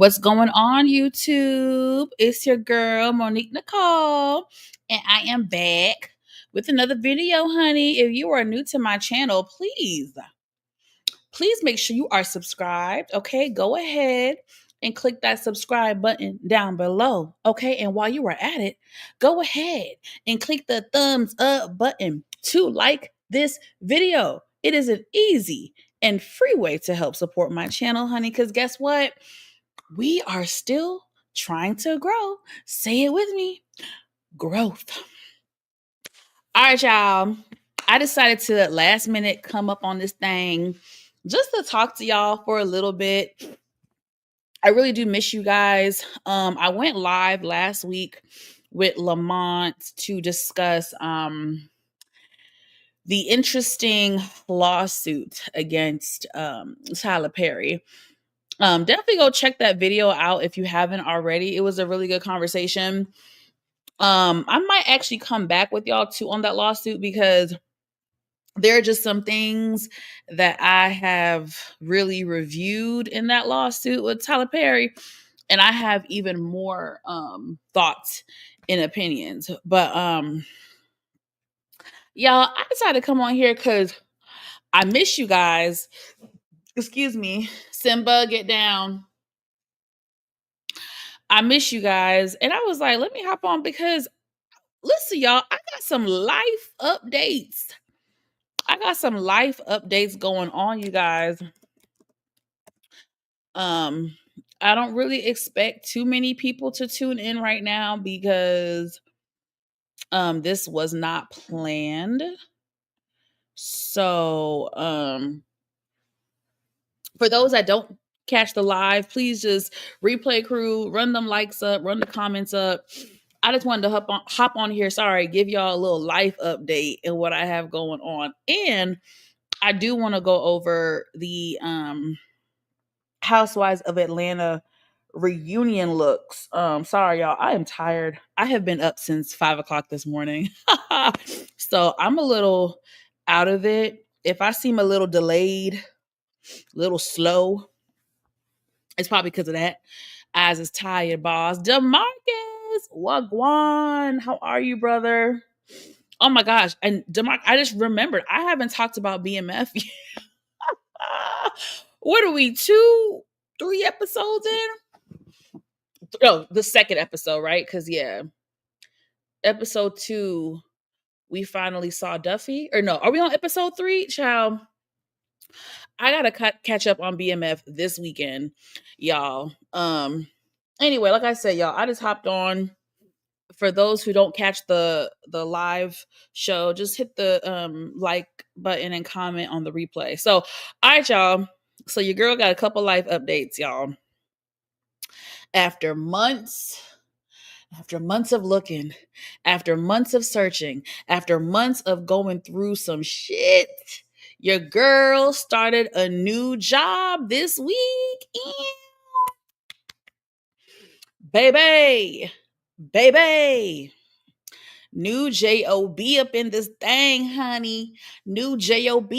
What's going on, YouTube? It's your girl, Monique Nicole, and I am back with another video, honey. If you are new to my channel, please make sure you are subscribed, okay? Go ahead and click that subscribe button down below, okay? And while you are at it, go ahead and click the thumbs up button to like this video. It is an easy and free way to help support my channel, honey, because guess what? We are still trying to grow. Say it with me, growth. All right, y'all. I decided to last minute come up on this thing just to talk to y'all for a little bit. I really do miss you guys. I went live last week with Lamont to discuss the interesting lawsuit against Tyler Perry. Definitely go check that video out if you haven't already. It was a really good conversation. I might actually come back with y'all too on that lawsuit because there are just some things that I have really reviewed in that lawsuit with Tyler Perry, and I have even more thoughts and opinions. But y'all, I decided to come on here because I miss you guys. Excuse me, Simba, get down. I miss you guys. And I was like, let me hop on because listen, y'all, I got some life updates. Going on, you guys. I don't really expect too many people to tune in right now because this was not planned. So for those that don't catch the live, please just replay crew, run them likes up, run the comments up. I just wanted to hop on here, give y'all a little life update and what I have going on. And I do want to go over the Housewives of Atlanta reunion looks. Sorry, y'all. I am tired. I have been up since 5:00 this morning. So I'm a little out of it. If I seem a little delayed, a little slow, it's probably because of that. Eyes is tired, boss. DeMarcus, Wagwan, how are you, brother? Oh my gosh. And DeMarcus, I just remembered I haven't talked about BMF yet. What are we, 3 episodes in? Oh, the second episode, right? Because yeah, episode 2, we finally saw Duffy. Or no, are we on episode 3, child? I gotta catch up on BMF this weekend, y'all. Anyway, like I said, y'all, I just hopped on. For those who don't catch the live show, just hit the like button and comment on the replay. So, all right, y'all. So your girl got a couple life updates, y'all. After months of looking, after months of searching, after months of going through some shit, your girl started a new job this week. Baby. New job up in this thing, honey. New job.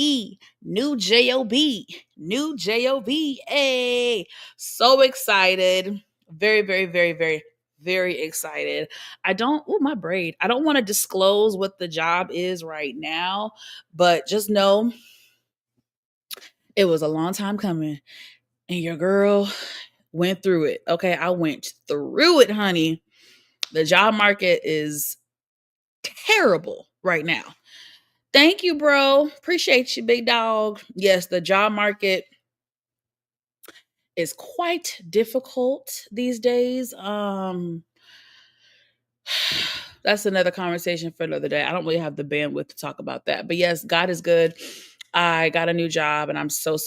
Hey, so excited. Very excited. My braid. I don't want to disclose what the job is right now, but just know it was a long time coming and your girl went through it. Okay, I went through it, honey. The job market is terrible right now. Thank you, bro. Appreciate you, big dog. Yes, the job market is quite difficult these days. That's another conversation for another day. I don't really have the bandwidth to talk about that. But yes, God is good. I got a new job and I'm so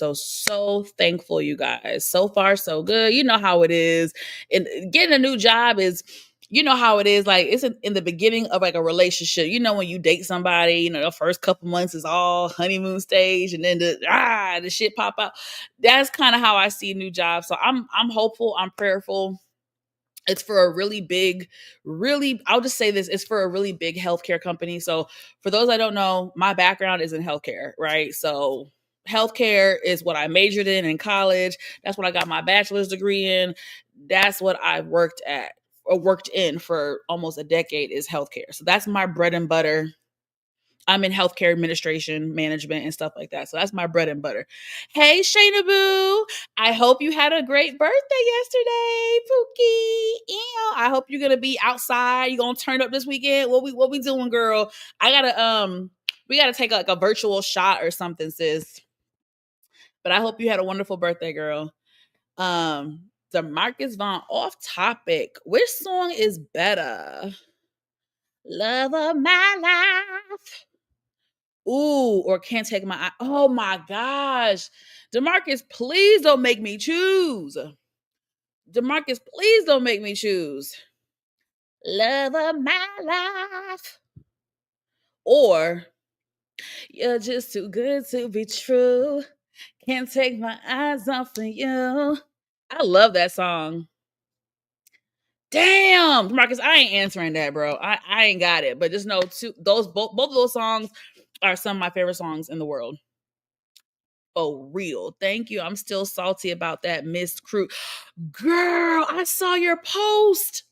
thankful, you guys. So far, so good. You know how it is. And getting a new job is, you know how it is. Like, it's in the beginning of like a relationship. You know, when you date somebody, the first couple months is all honeymoon stage, and then the shit pop out. That's kind of how I see new jobs. So I'm hopeful. I'm prayerful. It's for a I'll just say this, it's for a really big healthcare company. So for those I don't know, my background is in healthcare, right? So Healthcare is what I majored in college. That's what I got my bachelor's degree in. That's what I worked at or worked in for almost a decade is healthcare. So that's my bread and butter. I'm in healthcare administration, management, and stuff like that. So that's my bread and butter. Hey, Shayna Boo. I hope you had a great birthday yesterday, Pookie. Ew. I hope you're gonna be outside. You gonna turn up this weekend? What we doing, girl? I gotta we gotta take like a virtual shot or something, sis. But I hope you had a wonderful birthday, girl. The Marcus Vaughn off topic. Which song is better? Love of my life. Ooh, or can't take my eye. Oh my gosh. DeMarcus, please don't make me choose. DeMarcus, please don't make me choose. Love of my life. Or you're just too good to be true. Can't take my eyes off of you. I love that song. Damn, Marcus, I ain't answering that, bro. I ain't got it. But just know both of those songs are some of my favorite songs in the world. For real. Thank you. I'm still salty about that missed crew. Girl, I saw your post.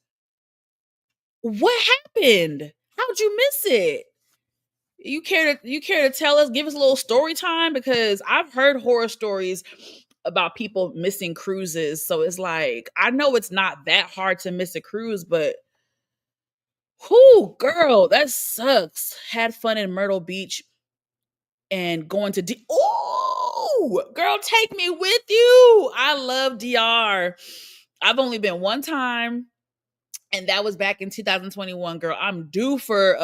What happened? How'd you miss it? You care to tell us, give us a little story time? Because I've heard horror stories about people missing cruises. So it's like, I know it's not that hard to miss a cruise, but whoo, girl, that sucks. Had fun in Myrtle Beach and going to oh, girl, take me with you. I love DR. I've only been one time, and that was back in 2021. Girl, I'm due for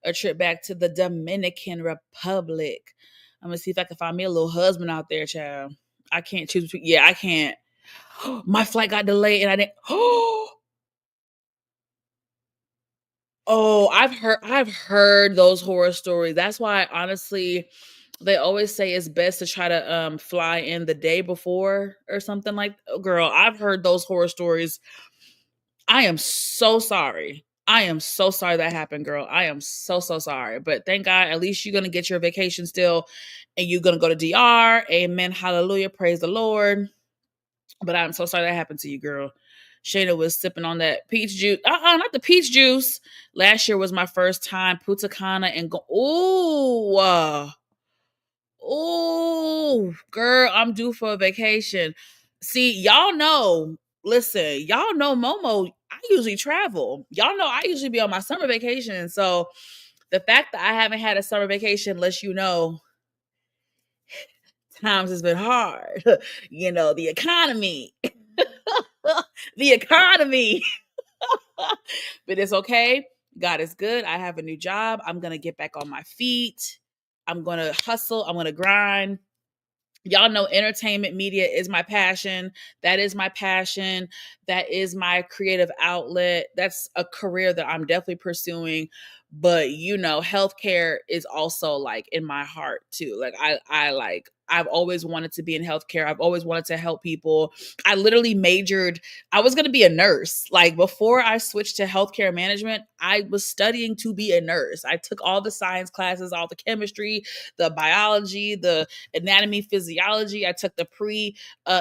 a trip back to the Dominican Republic. I'm gonna see if I can find me a little husband out there, child. I can't choose between. Yeah, I can't. My flight got delayed, and I didn't. Oh, I've heard those horror stories. That's why honestly they always say it's best to try to fly in the day before or something like girl, I've heard those horror stories. I am so sorry. I am so sorry that happened, girl. I am so sorry. But thank God at least you're going to get your vacation still and you're going to go to DR. Amen. Hallelujah. Praise the Lord. But I'm so sorry that happened to you, girl. Shayna was sipping on that peach juice. Not the peach juice. Last year was my first time Punta Cana and go. Ooh, girl, I'm due for a vacation. See, y'all know. Listen, y'all know Momo. I usually travel. Y'all know I usually be on my summer vacation. So the fact that I haven't had a summer vacation lets you know times has been hard. The economy. The economy. But it's okay. God is good. I have a new job. I'm going to get back on my feet. I'm going to hustle. I'm going to grind. Y'all know entertainment media is my passion. That is my passion. That is my creative outlet. That's a career that I'm definitely pursuing. But healthcare is also like in my heart too. Like I've always wanted to be in healthcare. I've always wanted to help people. I literally majored. I was going to be a nurse. Like before I switched to healthcare management, I was studying to be a nurse. I took all the science classes, all the chemistry, the biology, the anatomy, physiology. I took the pre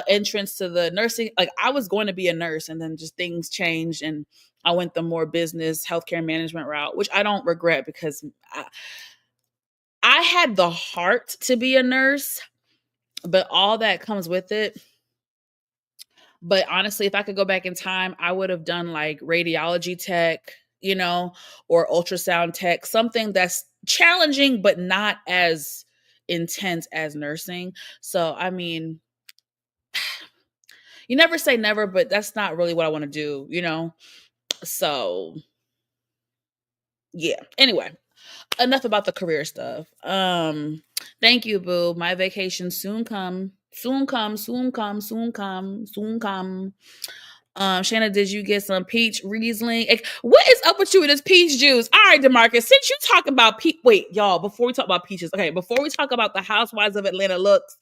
entrance to the nursing. Like I was going to be a nurse, and then just things changed, and I went the more business healthcare management route, which I don't regret because I had the heart to be a nurse, but all that comes with it. But honestly, if I could go back in time, I would have done like radiology tech, or ultrasound tech, something that's challenging, but not as intense as nursing. So, I mean, you never say never, but that's not really what I want to do. So, yeah. Anyway, enough about the career stuff. Thank you, boo. My vacation soon come. Soon come, soon come, soon come, soon come. Shanna, did you get some peach Riesling? What is up with you with this peach juice? All right, DeMarcus, since you talk about wait, y'all, before we talk about peaches, okay, before we talk about the Housewives of Atlanta looks,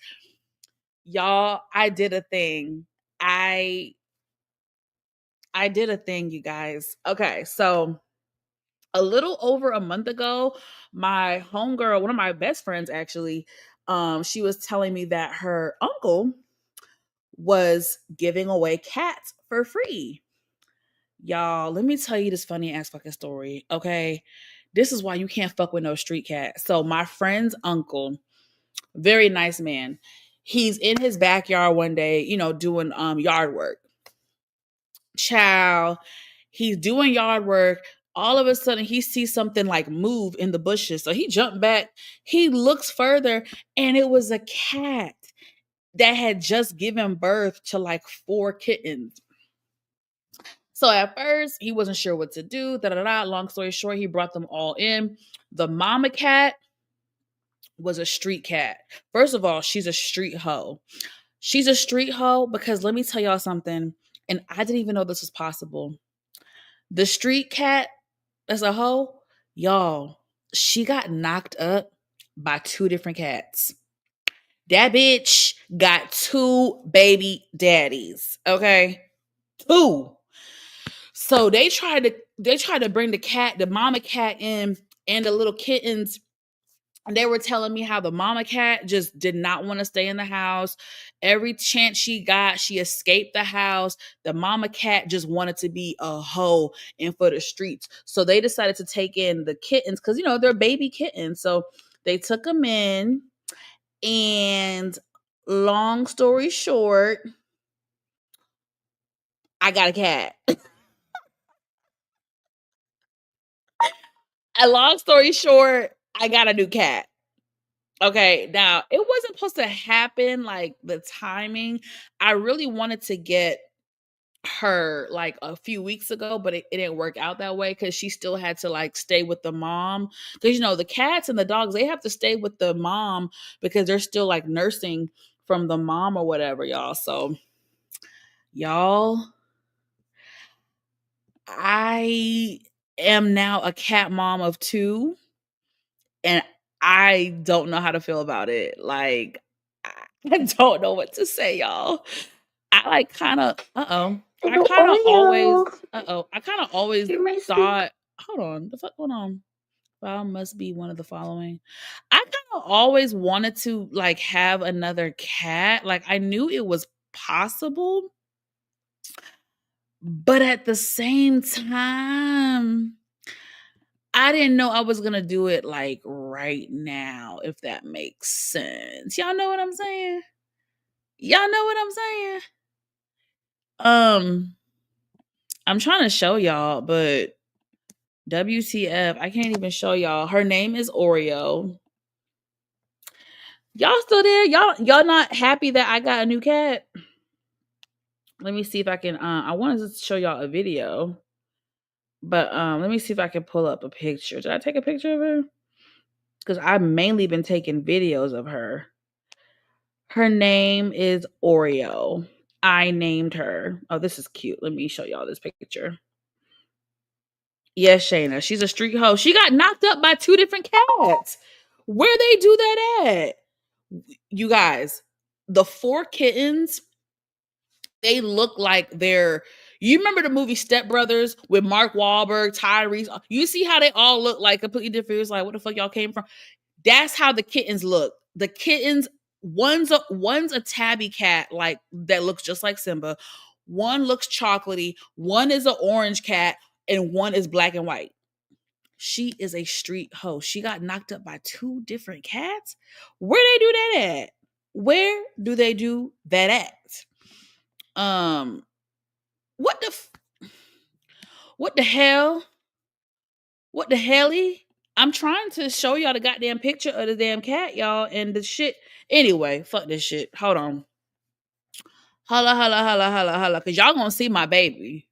y'all, I did a thing. I did a thing, you guys. Okay, so a little over a month ago, my homegirl, one of my best friends actually, she was telling me that her uncle was giving away cats for free. Y'all, let me tell you this funny ass fucking story, okay? This is why you can't fuck with no street cat. So my friend's uncle, very nice man, he's in his backyard one day, doing yard work. Child, he's doing yard work. All of a sudden, he sees something like move in the bushes. So he jumped back. He looks further, and it was a cat that had just given birth to like 4 kittens. So at first, he wasn't sure what to do. Da, da, da. Long story short, he brought them all in. The mama cat was a street cat. First of all, she's a street hoe. She's a street hoe because let me tell y'all something, and I didn't even know this was possible. The street cat as a hoe, y'all, she got knocked up by 2 different cats. That bitch got 2 baby daddies, okay? 2. So they tried to bring the mama cat in and the little kittens. And they were telling me how the mama cat just did not want to stay in the house. Every chance she got, she escaped the house. The mama cat just wanted to be a hoe and for the streets. So they decided to take in the kittens because, they're baby kittens. So they took them in. And long story short, I got a cat. And long story short, I got a new cat. Okay, now it wasn't supposed to happen like the timing. I really wanted to get her like a few weeks ago, but it didn't work out that way because she still had to like stay with the mom. Because the cats and the dogs, they have to stay with the mom because they're still like nursing from the mom or whatever, y'all. So, y'all, I am now a cat mom of 2. And I don't know how to feel about it. Like, I don't know what to say, y'all. I like kind of, I kind of always thought, hold on, the fuck going on? Fowl must be one of the following. I kind of always wanted to like have another cat. Like, I knew it was possible, but at the same time, I didn't know I was gonna do it like right now, if that makes sense. Y'all know what I'm saying? Y'all know what I'm saying? Um, I'm trying to show y'all, but WTF, I can't even show y'all. Her name is Oreo. Y'all still there? Y'all not happy that I got a new cat? Let me see if I can I wanted to show y'all a video. But let me see if I can pull up a picture. Did I take a picture of her? Because I've mainly been taking videos of her. Her name is Oreo. I named her. Oh, this is cute. Let me show y'all this picture. Yes, Shayna. She's a street hoe. She got knocked up by 2 different cats. Where they do that at? You guys, the 4 kittens, they look like they're. You remember the movie Step Brothers with Mark Wahlberg, Tyrese? You see how they all look like completely different? It's like, what the fuck y'all came from? That's how the kittens look. The kittens, one's a tabby cat, like that looks just like Simba. One looks chocolatey. One is an orange cat, and one is black and white. She is a street hoe. She got knocked up by 2 different cats. Where they do that at? Where do they do that at? What the hell? What the helly? I'm trying to show y'all the goddamn picture of the damn cat, y'all, and the shit. Anyway, fuck this shit. Hold on. Holla, holla, holla, holla, holla. Cause y'all gonna see my baby.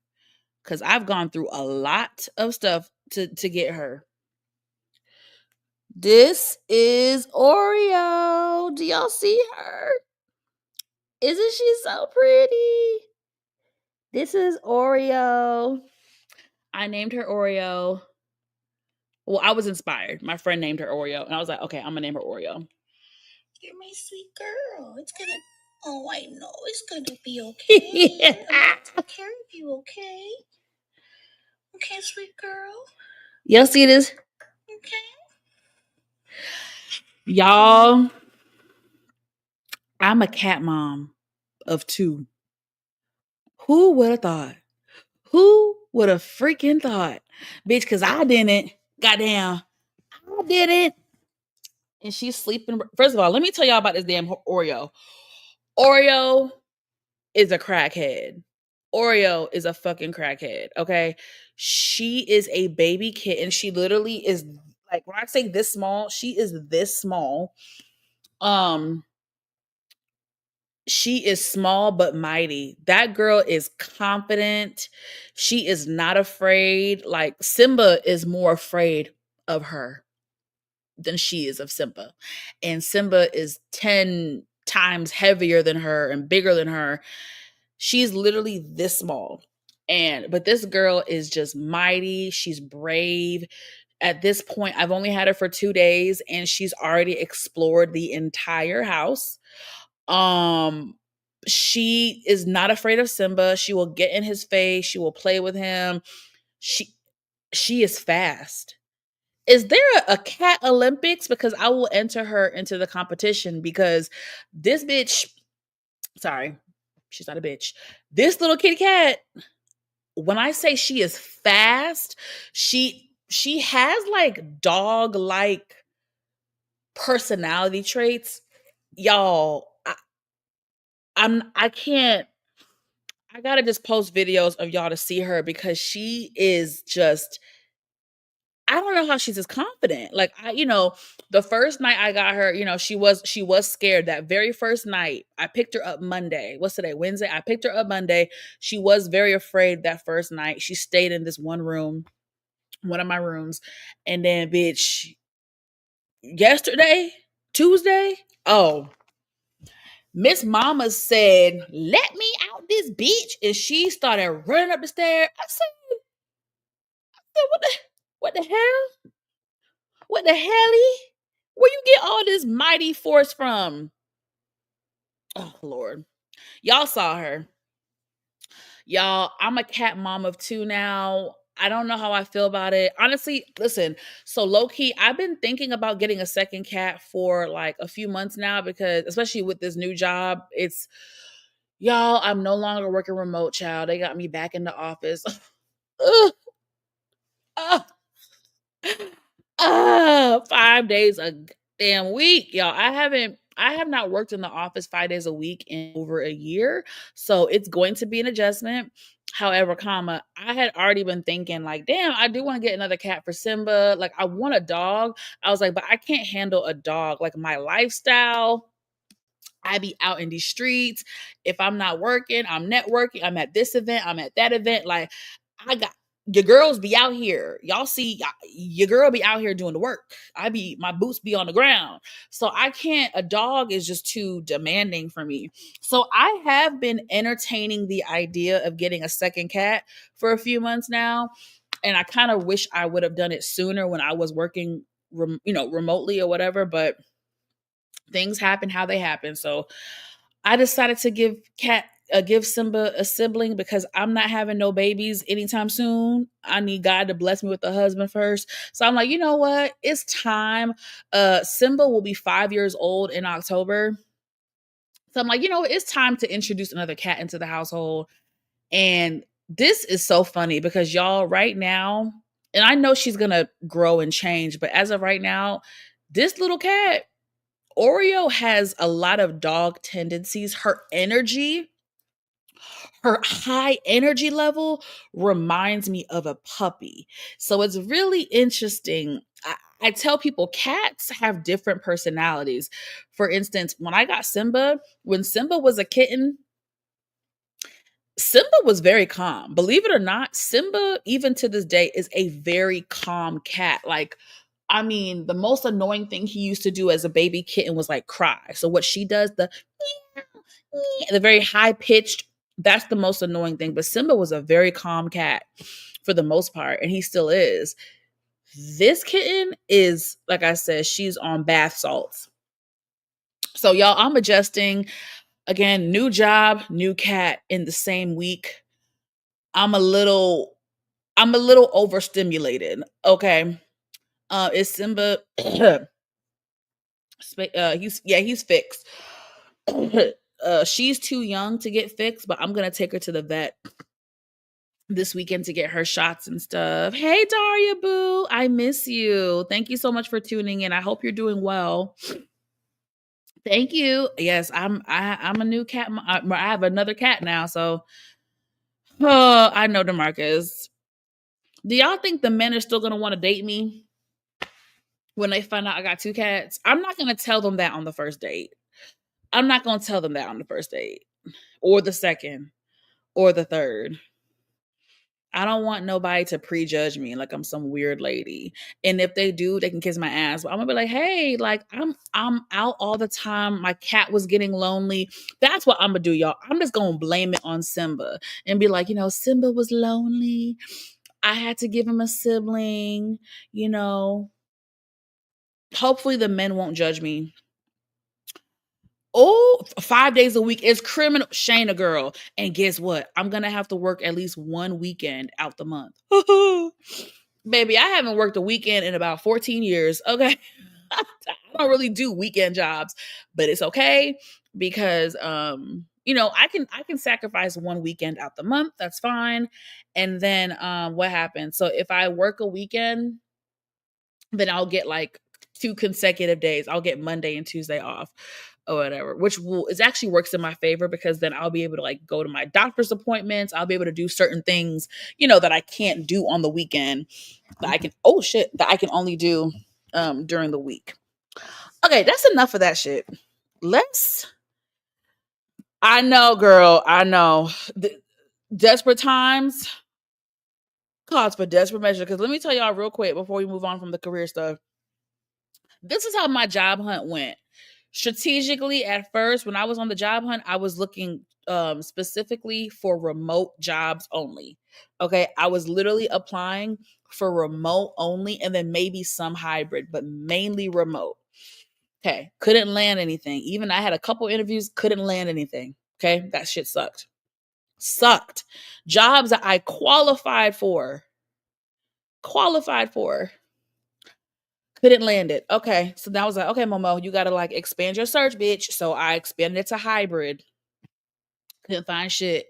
Cause I've gone through a lot of stuff to get her. This is Oreo. Do y'all see her? Isn't she so pretty? This is Oreo. I named her Oreo. Well, I was inspired. My friend named her Oreo, and I was like, okay, I'm gonna name her Oreo. You're my sweet girl. It's gonna. Oh, I know it's gonna be okay. Yeah. I'm gonna take care of you, okay? Okay, sweet girl. Y'all see this? Okay. Y'all, I'm a cat mom of 2. Who would have thought? Who would have freaking thought? Bitch, because I didn't. Goddamn. I didn't. And she's sleeping. First of all, let me tell y'all about this damn Oreo. Oreo is a crackhead. Oreo is a fucking crackhead. Okay. She is a baby kitten. She literally is like, when I say this small, she is this small. Um, she is small but mighty. That girl is confident. She is not afraid. Like Simba is more afraid of her than she is of Simba. And Simba is 10 times heavier than her and bigger than her. She's literally this small. But this girl is just mighty. She's brave. At this point, I've only had her for 2 days and she's already explored the entire house. Um, she is not afraid of Simba. She will get in his face. She will play with him. She she is fast. Is there a cat Olympics? Because I will enter her into the competition because this bitch, sorry, she's not a bitch. This little kitty cat, when I say she is fast, she has like dog-like personality traits. Y'all, I can't. I gotta just post videos of y'all to see her because she is just. I don't know how she's as confident. Like the first night I got her, she was scared that very first night. I picked her up Monday. What's today? Wednesday. I picked her up Monday. She was very afraid that first night. She stayed in this one room, one of my rooms, and then bitch, yesterday, Tuesday, oh, Miss Mama said, "Let me out this bitch," and she started running up the stairs. I said, what the hell? What the helly? Where you get all this mighty force from? Oh Lord. Y'all saw her. Y'all, I'm a cat mom of 2 now. I don't know how I feel about it. Honestly, listen, so low key, I've been thinking about getting a second cat for like a few months now because especially with this new job, y'all, I'm no longer working remote, child. They got me back in the office. Ugh, ugh. 5 days a damn week, y'all. I have not worked in the office 5 days a week in over a year. So it's going to be an adjustment. However, I had already been thinking, like, damn, I do want to get another cat for Simba. Like, I want a dog. I was like, but I can't handle a dog. Like, my lifestyle, I be out in these streets. If I'm not working, I'm networking. I'm at this event, I'm at that event. Like, I got your girls be out here. Y'all see your girl be out here doing the work. My boots be on the ground. So I can't, a dog is just too demanding for me. So I have been entertaining the idea of getting a second cat for a few months now. And I kind of wish I would have done it sooner when I was working remotely or whatever, but things happen how they happen. So I decided to give Simba a sibling because I'm not having no babies anytime soon. I need God to bless me with a husband first. So I'm like, you know what? It's time. Simba will be 5 years old in October. So I'm like, it's time to introduce another cat into the household. And this is so funny because y'all right now, and I know she's gonna grow and change, but as of right now, this little cat Oreo has a lot of dog tendencies. Her high energy level reminds me of a puppy. So it's really interesting. I tell people cats have different personalities. For instance, when Simba was a kitten, Simba was very calm. Believe it or not, Simba, even to this day, is a very calm cat. Like, I mean, the most annoying thing he used to do as a baby kitten was like cry. So what she does, the very high pitched, that's the most annoying thing. But Simba was a very calm cat for the most part, and he still is. This kitten is, like I said, she's on bath salts. So y'all, I'm adjusting. Again, new job, new cat in the same week. I'm a little overstimulated. Okay. Is Simba he's fixed. She's too young to get fixed, but I'm gonna take her to the vet this weekend to get her shots and stuff. Hey Daria Boo, I miss you. Thank you so much for tuning in. I hope you're doing well. Thank you. Yes, I'm a new cat. I have another cat now, so I know DeMarcus. Do y'all think the men are still gonna want to date me when they find out I got two cats? I'm not gonna tell them that on the first date. I'm not gonna tell them that on the first date, or the second, or the third. I don't want nobody to prejudge me like I'm some weird lady. And if they do, they can kiss my ass. But I'm gonna be like, hey, like I'm out all the time. My cat was getting lonely. That's what I'm gonna do, y'all. I'm just gonna blame it on Simba and be like, Simba was lonely. I had to give him a sibling, you know. Hopefully the men won't judge me. Oh, 5 days a week is criminal. Shayna girl. And guess what? I'm gonna have to work at least one weekend out the month. Baby, I haven't worked a weekend in about 14 years. Okay. I don't really do weekend jobs, but it's okay because I can sacrifice one weekend out the month. That's fine. And then what happens? So if I work a weekend, then I'll get like 2 consecutive days. I'll get Monday and Tuesday off or whatever, which is actually works in my favor because then I'll be able to like go to my doctor's appointments. I'll be able to do certain things, that I can't do on the weekend that I can only do during the week. Okay, that's enough of that shit. I know, girl. I know. Desperate times calls for desperate measure. Because let me tell y'all real quick before we move on from the career stuff. This is how my job hunt went. Strategically, at first, when I was on the job hunt, I was looking specifically for remote jobs only. Okay. I was literally applying for remote only and then maybe some hybrid, but mainly remote. Okay. Couldn't land anything. Even I had a couple interviews, couldn't land anything. Okay. That shit sucked. Sucked. Jobs that I qualified for, couldn't land it. Okay. So that was like, okay, Momo, you got to like expand your search, bitch. So I expanded it to hybrid. Couldn't find shit.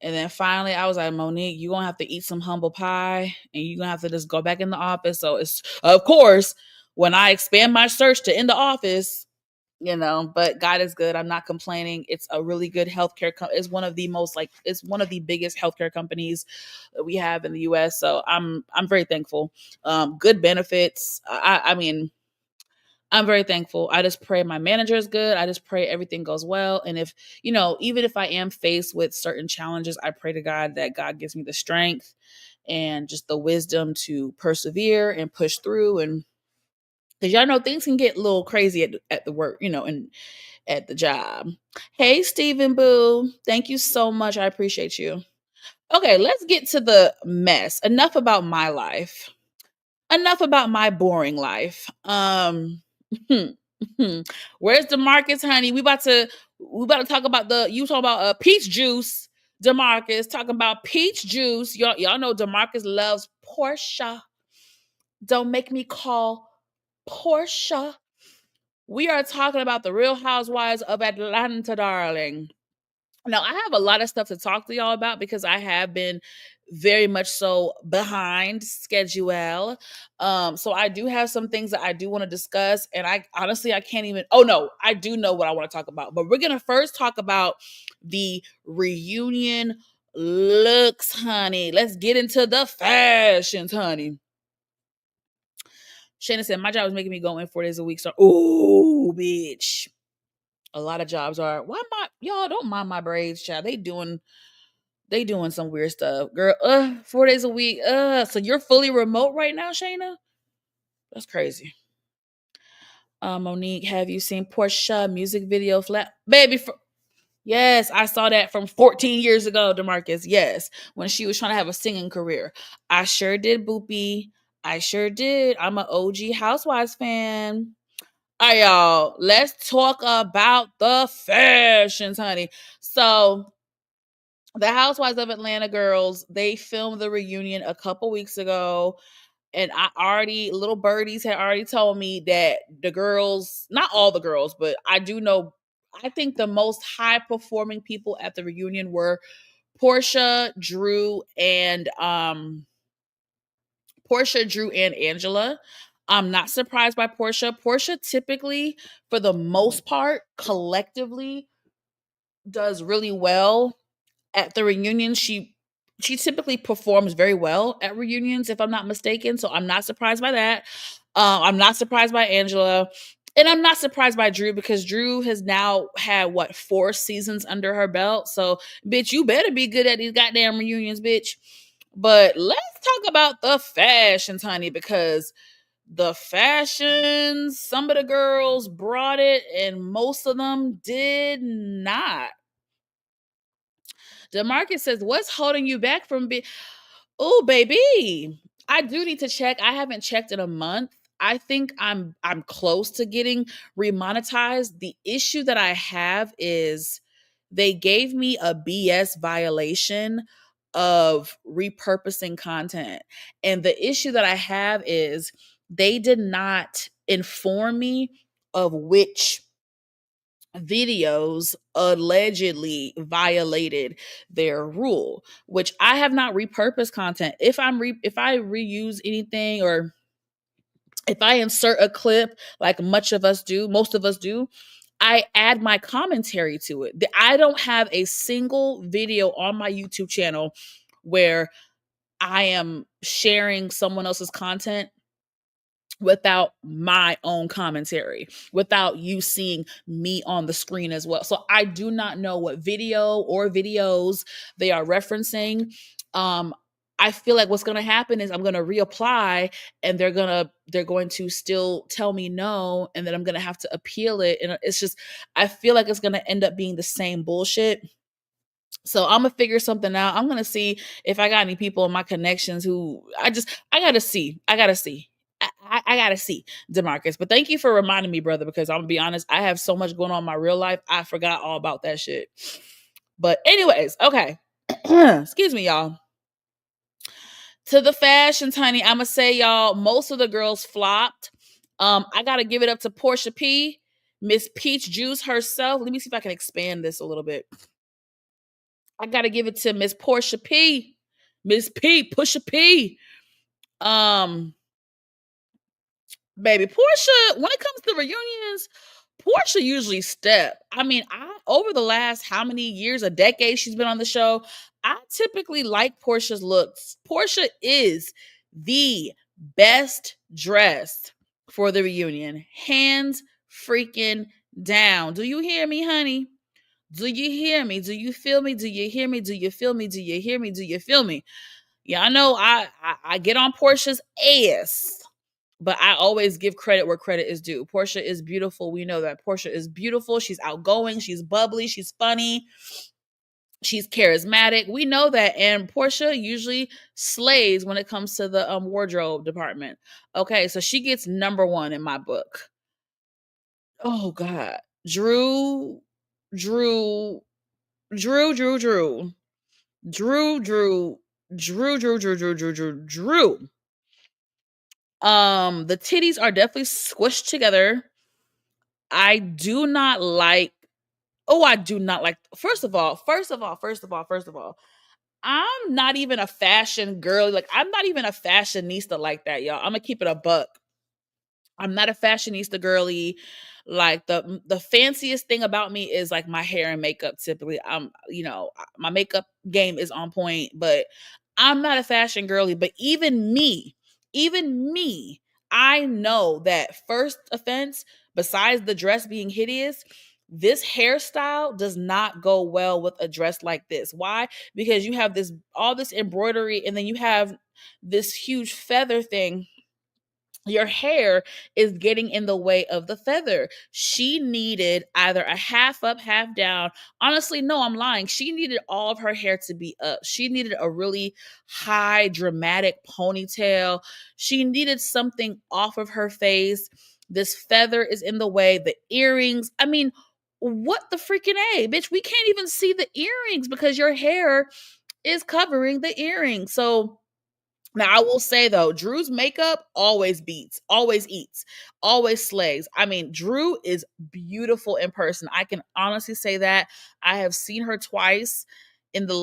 And then finally I was like, Monique, you're going to have to eat some humble pie and you're going to have to just go back in the office. So it's, of course, when I expand my search to in the office, but God is good. I'm not complaining. It's a really good healthcare. It's one of the it's one of the biggest healthcare companies that we have in the US. So I'm very thankful. Good benefits. I mean, I'm very thankful. I just pray my manager is good. I just pray everything goes well. And if, even if I am faced with certain challenges, I pray to God that God gives me the strength and just the wisdom to persevere and push through. And because y'all know things can get a little crazy at the work, and at the job. Hey, Stephen Boo. Thank you so much. I appreciate you. Okay, let's get to the mess. Enough about my life. Enough about my boring life. Where's DeMarcus, honey? We about to talk about you talking about peach juice. DeMarcus talking about peach juice. Y'all know DeMarcus loves Portia. Don't make me call Portia. We are talking about the Real Housewives of Atlanta, darling. Now, I have a lot of stuff to talk to y'all about because I have been very much so behind schedule. So I do have some things that I do want to discuss. And I honestly, I can't even, oh no, I do know what I want to talk about. But we're going to first talk about the reunion looks, honey. Let's get into the fashions, honey. Shannon said, my job is making me go in 4 days a week. So, ooh, bitch. A lot of jobs are. Y'all don't mind my braids, child. They doing some weird stuff. Girl, 4 days a week. So you're fully remote right now, Shayna? That's crazy. Monique, have you seen Portia music video flat? Baby, yes, I saw that from 14 years ago, DeMarcus. Yes, when she was trying to have a singing career. I sure did, Boopy. I sure did. I'm an OG Housewives fan. All right, y'all. Let's talk about the fashions, honey. So, the Housewives of Atlanta girls, they filmed the reunion a couple weeks ago. And little birdies had already told me that the girls, not all the girls, but I do know, I think the most high performing people at the reunion were Portia, Drew, and Angela. I'm not surprised by Portia. Portia typically, for the most part, collectively does really well at the reunion. She typically performs very well at reunions, if I'm not mistaken. So I'm not surprised by that. I'm not surprised by Angela. And I'm not surprised by Drew because Drew has now had 4 seasons under her belt. So, bitch, you better be good at these goddamn reunions, bitch. But let's talk about the fashions, honey, because the fashions, some of the girls brought it and most of them did not. DeMarcus says, "What's holding you back from being?" Oh, baby, I do need to check. I haven't checked in a month. I think I'm close to getting remonetized. The issue that I have is they gave me a BS violation of repurposing content. And the issue that I have is they did not inform me of which videos allegedly violated their rule, which I have not repurposed content. If I reuse anything, or if I insert a clip like most of us do, I add my commentary to it. I don't have a single video on my YouTube channel where I am sharing someone else's content without my own commentary, without you seeing me on the screen as well. So I do not know what video or videos they are referencing. I feel like what's going to happen is I'm going to reapply and they're going to still tell me no, and then I'm going to have to appeal it, and it's just, I feel like it's going to end up being the same bullshit. So I'm gonna figure something out. I'm gonna see if I got any people in my connections who I gotta see. I gotta see. I gotta see, DeMarcus. But thank you for reminding me, brother, because I'm gonna be honest, I have so much going on in my real life. I forgot all about that shit. But anyways, okay. Excuse me, y'all. To the fashions, honey, I'ma say, y'all, most of the girls flopped. I gotta give it up to Portia P, Miss Peach Juice herself. Let me see if I can expand this a little bit. I gotta give it to Miss Portia P. Miss P, Pusha P. Baby, Portia, when it comes to reunions, Portia usually step. I mean, over the last how many years, a decade she's been on the show, I typically like Portia's looks. Portia is the best dressed for the reunion. Hands freaking down. Do you hear me, honey? Do you hear me? Do you feel me? Do you hear me? Do you feel me? Do you hear me? Do you feel me? Yeah, I know I get on Portia's ass, but I always give credit where credit is due. Portia is beautiful. We know that Portia is beautiful. She's outgoing. She's bubbly. She's funny. She's charismatic. We know that. And Portia usually slays when it comes to the wardrobe department. Okay, so she gets number one in my book. Oh God. Drew, Drew, Drew, Drew, Drew, Drew, Drew, Drew, Drew, Drew, Drew, Drew, Drew, Drew. The titties are definitely squished together. I do not like. Oh, I do not like. First of all, I'm not even a fashion girl. Like, I'm not even a fashionista like that, y'all. I'm gonna keep it a buck. I'm not a fashionista girly. Like, the fanciest thing about me is like my hair and makeup. Typically, my makeup game is on point, but I'm not a fashion girly. But even me, I know that first offense, besides the dress being hideous, this hairstyle does not go well with a dress like this. Why? Because you have all this embroidery, and then you have this huge feather thing. Your hair is getting in the way of the feather. She needed either a half up, half down. Honestly, no, I'm lying. She needed all of her hair to be up. She needed a really high, dramatic ponytail. She needed something off of her face. This feather is in the way. The earrings. I mean, what the freaking A, bitch? We can't even see the earrings because your hair is covering the earrings. So Now, I will say though, Drew's makeup always beats, always eats, always slays. I mean, Drew is beautiful in person. I can honestly say that. I have seen her twice in the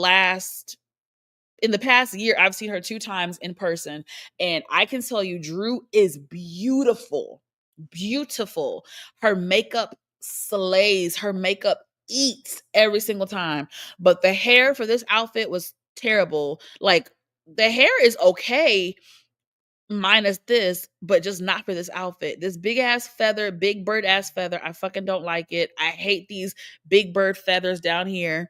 past year. I've seen her 2 times in person, and I can tell you Drew is beautiful. Beautiful. Her makeup slays. Her makeup eats every single time. But the hair for this outfit was terrible. Like, the hair is okay minus this, but just not for this outfit. This big ass feather, big bird ass feather, I fucking don't like it. I hate these big bird feathers down here.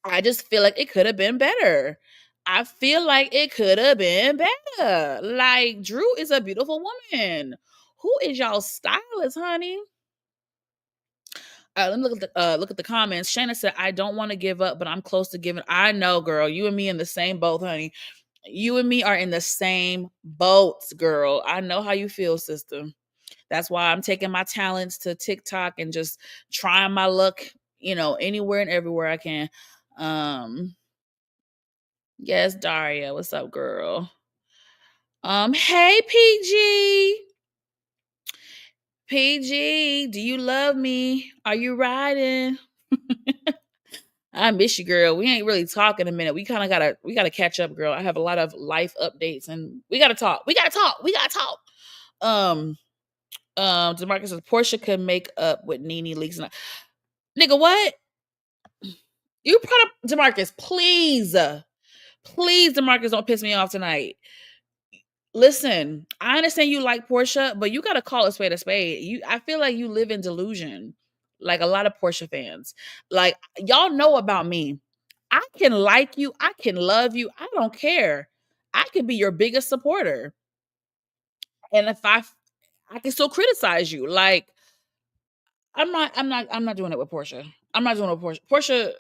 I just feel like it could have been better. I feel like it could have been better. Like, Drew is a beautiful woman. Who is y'all stylist, honey? Let me look at the comments. Shayna said, "I don't want to give up, but I'm close to giving." I know, girl. You and me in the same boat, honey. You and me are in the same boats, girl. I know how you feel, sister. That's why I'm taking my talents to TikTok and just trying my luck, anywhere and everywhere I can. Yes, Daria. What's up, girl? Hey, PG. PG, do you love me? Are you riding? I miss you, girl. We ain't really talking a minute. We kind of gotta catch up, girl. I have a lot of life updates, and we gotta talk. We gotta talk. We gotta talk. Demarcus says Portia could make up with Nene leaks. Nigga, what? You put up Demarcus, please. Please, Demarcus, don't piss me off tonight. Listen, I understand you like Portia, but you gotta call a spade a spade. I feel like you live in delusion, like a lot of Portia fans. Like, y'all know about me. I can like you, I can love you, I don't care. I can be your biggest supporter, and if I can still criticize you. Like, I'm not doing it with Portia. I'm not doing it with Portia. Portia.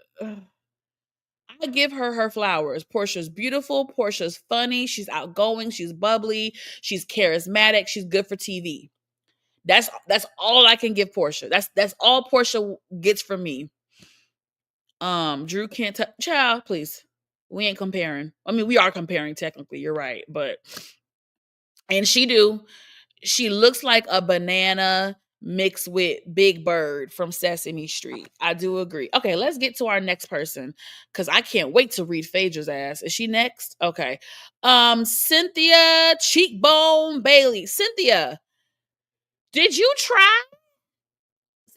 I give her flowers. Portia's beautiful. Portia's funny. She's outgoing. She's bubbly. She's charismatic. She's good for TV. That's all I can give Portia. That's all Portia gets from me. Drew can't touch. Child, please. We ain't comparing. I mean, we are comparing technically. You're right, but and she do. She looks like a banana mixed with Big Bird from Sesame Street. I do agree. Okay, let's get to our next person because I can't wait to read Phaedra's ass. Is she next? Okay. Cynthia Cheekbone Bailey. Cynthia, did you try?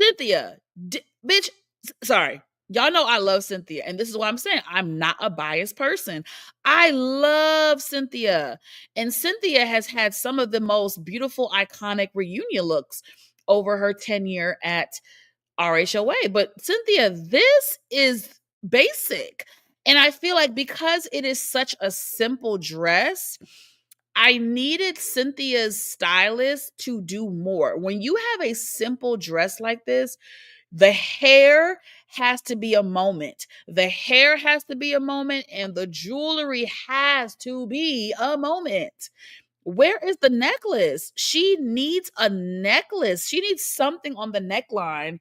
Cynthia, bitch, sorry. Y'all know I love Cynthia, and this is what I'm saying. I'm not a biased person. I love Cynthia, and Cynthia has had some of the most beautiful, iconic reunion looks over her tenure at RHOA. But Cynthia, this is basic. And I feel like because it is such a simple dress, I needed Cynthia's stylist to do more. When you have a simple dress like this, the hair has to be a moment. The hair has to be a moment, and the jewelry has to be a moment. Where is the necklace? She needs a necklace. She needs something on the neckline.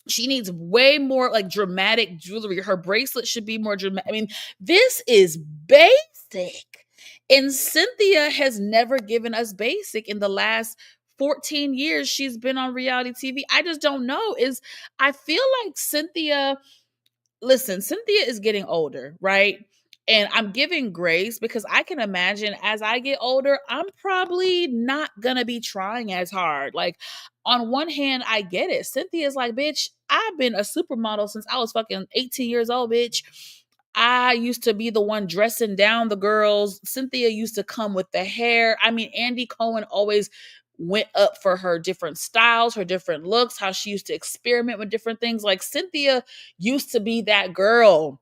She needs way more like dramatic jewelry. Her bracelet should be more dramatic. I mean, this is basic. And Cynthia has never given us basic in the last 14 years she's been on reality TV. I just don't know. I feel like Cynthia is getting older, right? And I'm giving grace because I can imagine as I get older, I'm probably not gonna be trying as hard. Like, on one hand, I get it. Cynthia's like, bitch, I've been a supermodel since I was fucking 18 years old, bitch. I used to be the one dressing down the girls. Cynthia used to come with the hair. I mean, Andy Cohen always went up for her different styles, her different looks, how she used to experiment with different things. Like, Cynthia used to be that girl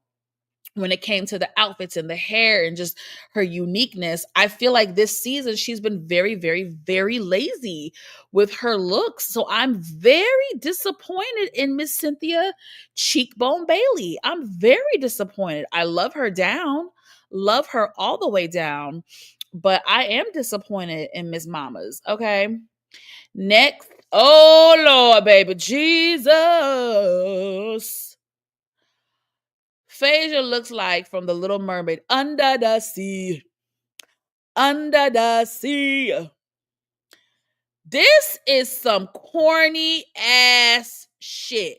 when it came to the outfits and the hair and just her uniqueness. I feel like this season she's been very, very, very lazy with her looks. So I'm very disappointed in Miss Cynthia Cheekbone Bailey. I'm very disappointed. I love her down, love her all the way down, but I am disappointed in Miss Mamas. Okay. Next. Oh Lord, baby. Jesus. Phaedra looks like from The Little Mermaid, under the sea. Under the sea. This is some corny ass shit.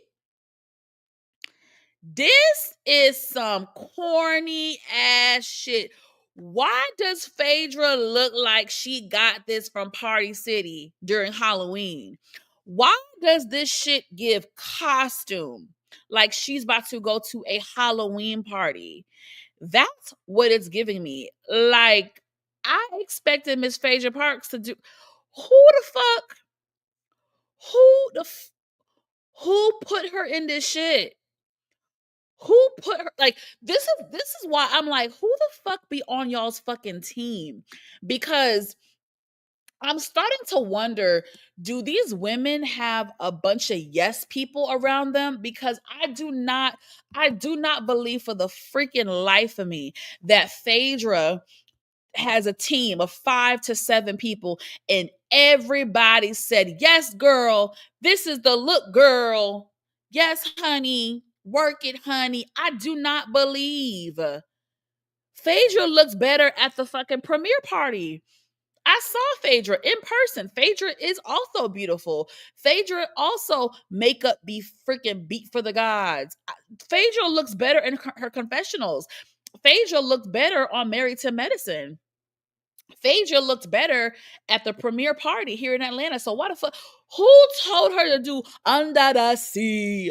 This is some corny ass shit. Why does Phaedra look like she got this from Party City during Halloween? Why does this shit give costume like she's about to go to a Halloween party? That's what it's giving me. Like, I expected Miss Phaedra Parks to do. Who the fuck? Who put her in this shit? Who put her, like, this is why I'm like, who the fuck be on y'all's fucking team? Because I'm starting to wonder, do these women have a bunch of yes people around them? Because I do not believe for the freaking life of me that Phaedra has a team of 5 to 7 people and everybody said, yes, girl, this is the look, girl. Yes, honey, work it, honey. I do not believe. Phaedra looks better at the fucking premiere party. I saw Phaedra in person. Phaedra is also beautiful. Phaedra also makeup be freaking beat for the gods. Phaedra looks better in her confessionals. Phaedra looked better on Married to Medicine. Phaedra looked better at the premiere party here in Atlanta. So why the fuck? Who told her to do Under the Sea?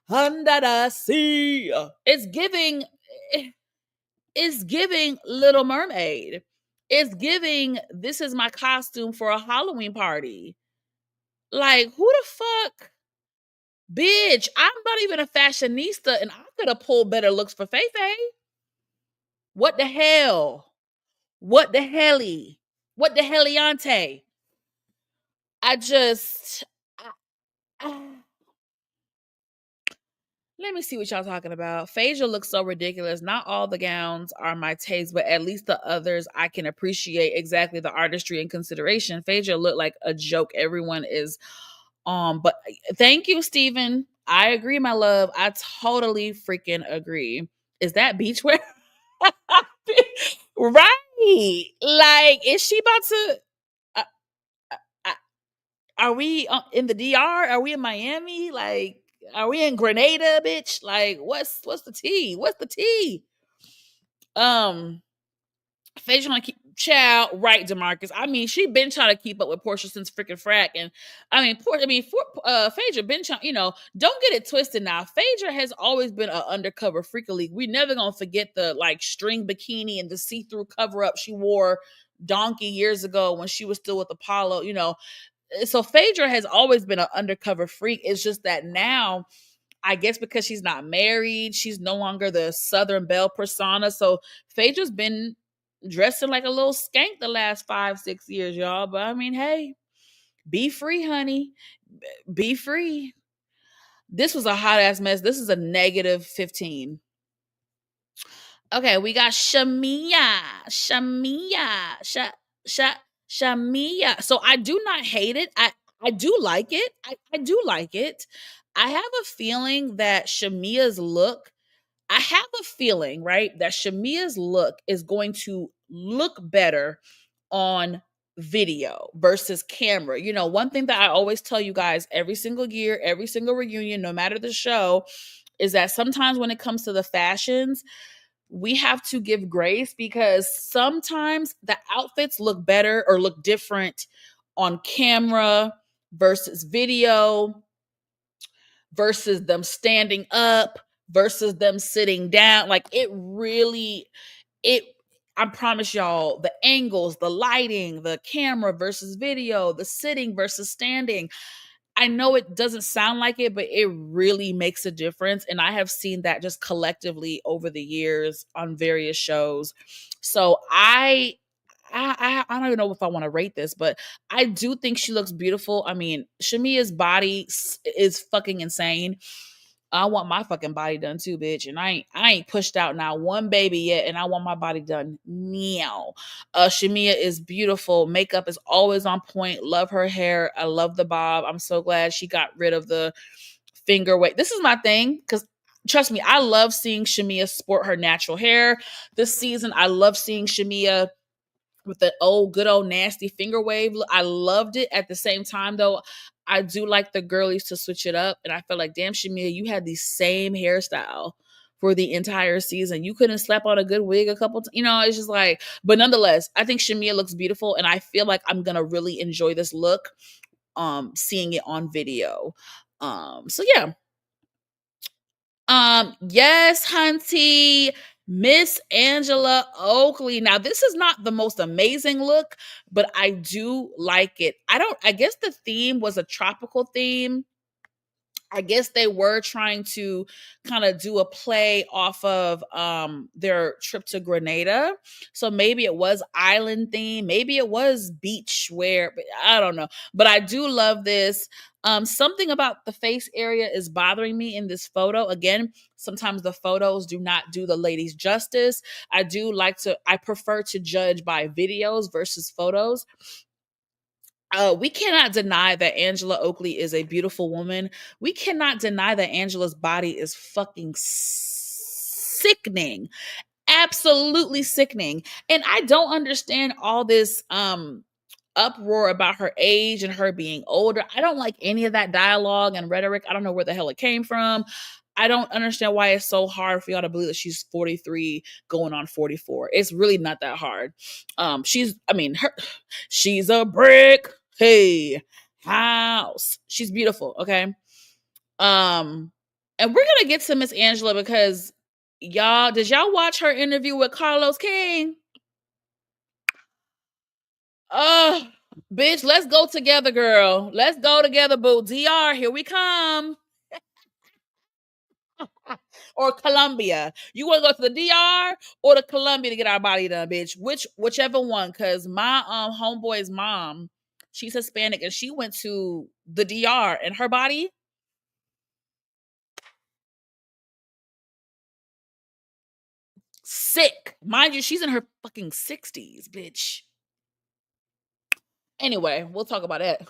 Under the Sea. It's giving Little Mermaid. It's giving, this is my costume for a Halloween party. Like, who the fuck? Bitch, I'm not even a fashionista and I could have pulled better looks for Faye. What the hell? What the helly? What the heliante? I just, let me see what y'all talking about. Phaedra looks so ridiculous. Not all the gowns are my taste, but at least the others I can appreciate exactly the artistry and consideration. Phaedra looked like a joke. Everyone is, but thank you, Steven. I agree, my love. I totally freaking agree. Is that beachwear? Right. Like, is she about to, uh, uh, are we in the DR? Are we in Miami? Like, are we in Grenada, bitch? Like, what's the tea? What's the tea? Phaedra trying to keep child right, Demarcus. I mean, she been trying to keep up with Portia since freaking frack, and Phaedra been trying. Don't get it twisted. Now, Phaedra has always been an undercover freak league. We never gonna forget the like string bikini and the see-through cover up she wore donkey years ago when she was still with Apollo. So Phaedra has always been an undercover freak. It's just that now, I guess because she's not married, she's no longer the Southern Belle persona. So Phaedra's been dressing like a little skank the last 5-6 years, y'all. But I mean, hey, be free, honey. Be free. This was a hot ass mess. This is a negative 15. Okay, we got Shamia. Shamia. So I do not hate it. I do like it. I do like it. I have a feeling that Shamia's look, right, that Shamia's look is going to look better on video versus camera. One thing that I always tell you guys every single year, every single reunion, no matter the show, is that sometimes when it comes to the fashions, we have to give grace because sometimes the outfits look better or look different on camera versus video versus them standing up versus them sitting down. Like I promise y'all, the angles, the lighting, the camera versus video, the sitting versus standing. I know it doesn't sound like it, but it really makes a difference. And I have seen that just collectively over the years on various shows. So I don't even know if I want to rate this, but I do think she looks beautiful. I mean, Shamia's body is fucking insane. I want my fucking body done too, bitch. And I ain't pushed out now one baby yet, and I want my body done now. Shamia is beautiful. Makeup is always on point. Love her hair. I love the bob. I'm so glad she got rid of the finger weight. This is my thing, because trust me, I love seeing Shamia sport her natural hair this season. I love seeing Shamia with the old good old nasty finger wave. I loved it. At the same time, though, I do like the girlies to switch it up, and I feel like, damn, Shamia, you had the same hairstyle for the entire season. You couldn't slap on a good wig a couple you know, it's just like, but nonetheless, I think Shamia looks beautiful, and I feel like I'm gonna really enjoy this look, seeing it on video. So yeah. Yes, Hunty, Miss Angela Oakley. Now, this is not the most amazing look, but I do like it. I guess the theme was a tropical theme. I guess they were trying to kind of do a play off of their trip to Grenada. So maybe it was island theme, maybe it was beach wear, but I don't know. But I do love this. Something about the face area is bothering me in this photo. Again, sometimes the photos do not do the ladies justice. I prefer to judge by videos versus photos. We cannot deny that Angela Oakley is a beautiful woman. We cannot deny that Angela's body is fucking sickening. Absolutely sickening. And I don't understand all this uproar about her age and her being older. I don't like any of that dialogue and rhetoric. I don't know where the hell it came from. I don't understand why it's so hard for y'all to believe that she's 43 going on 44. It's really not that hard. She's a brick. Hey, house. She's beautiful, okay? And we're gonna get to Miss Angela because did y'all watch her interview with Carlos King? Oh, bitch, let's go together, girl. Let's go together, boo. DR, here we come. Or Colombia. You want to go to the DR or to Colombia to get our body done, bitch? Whichever one. Cause my homeboy's mom, she's Hispanic, and she went to the DR, and her body sick. Mind you, she's in her fucking 60s, bitch. Anyway, we'll talk about that.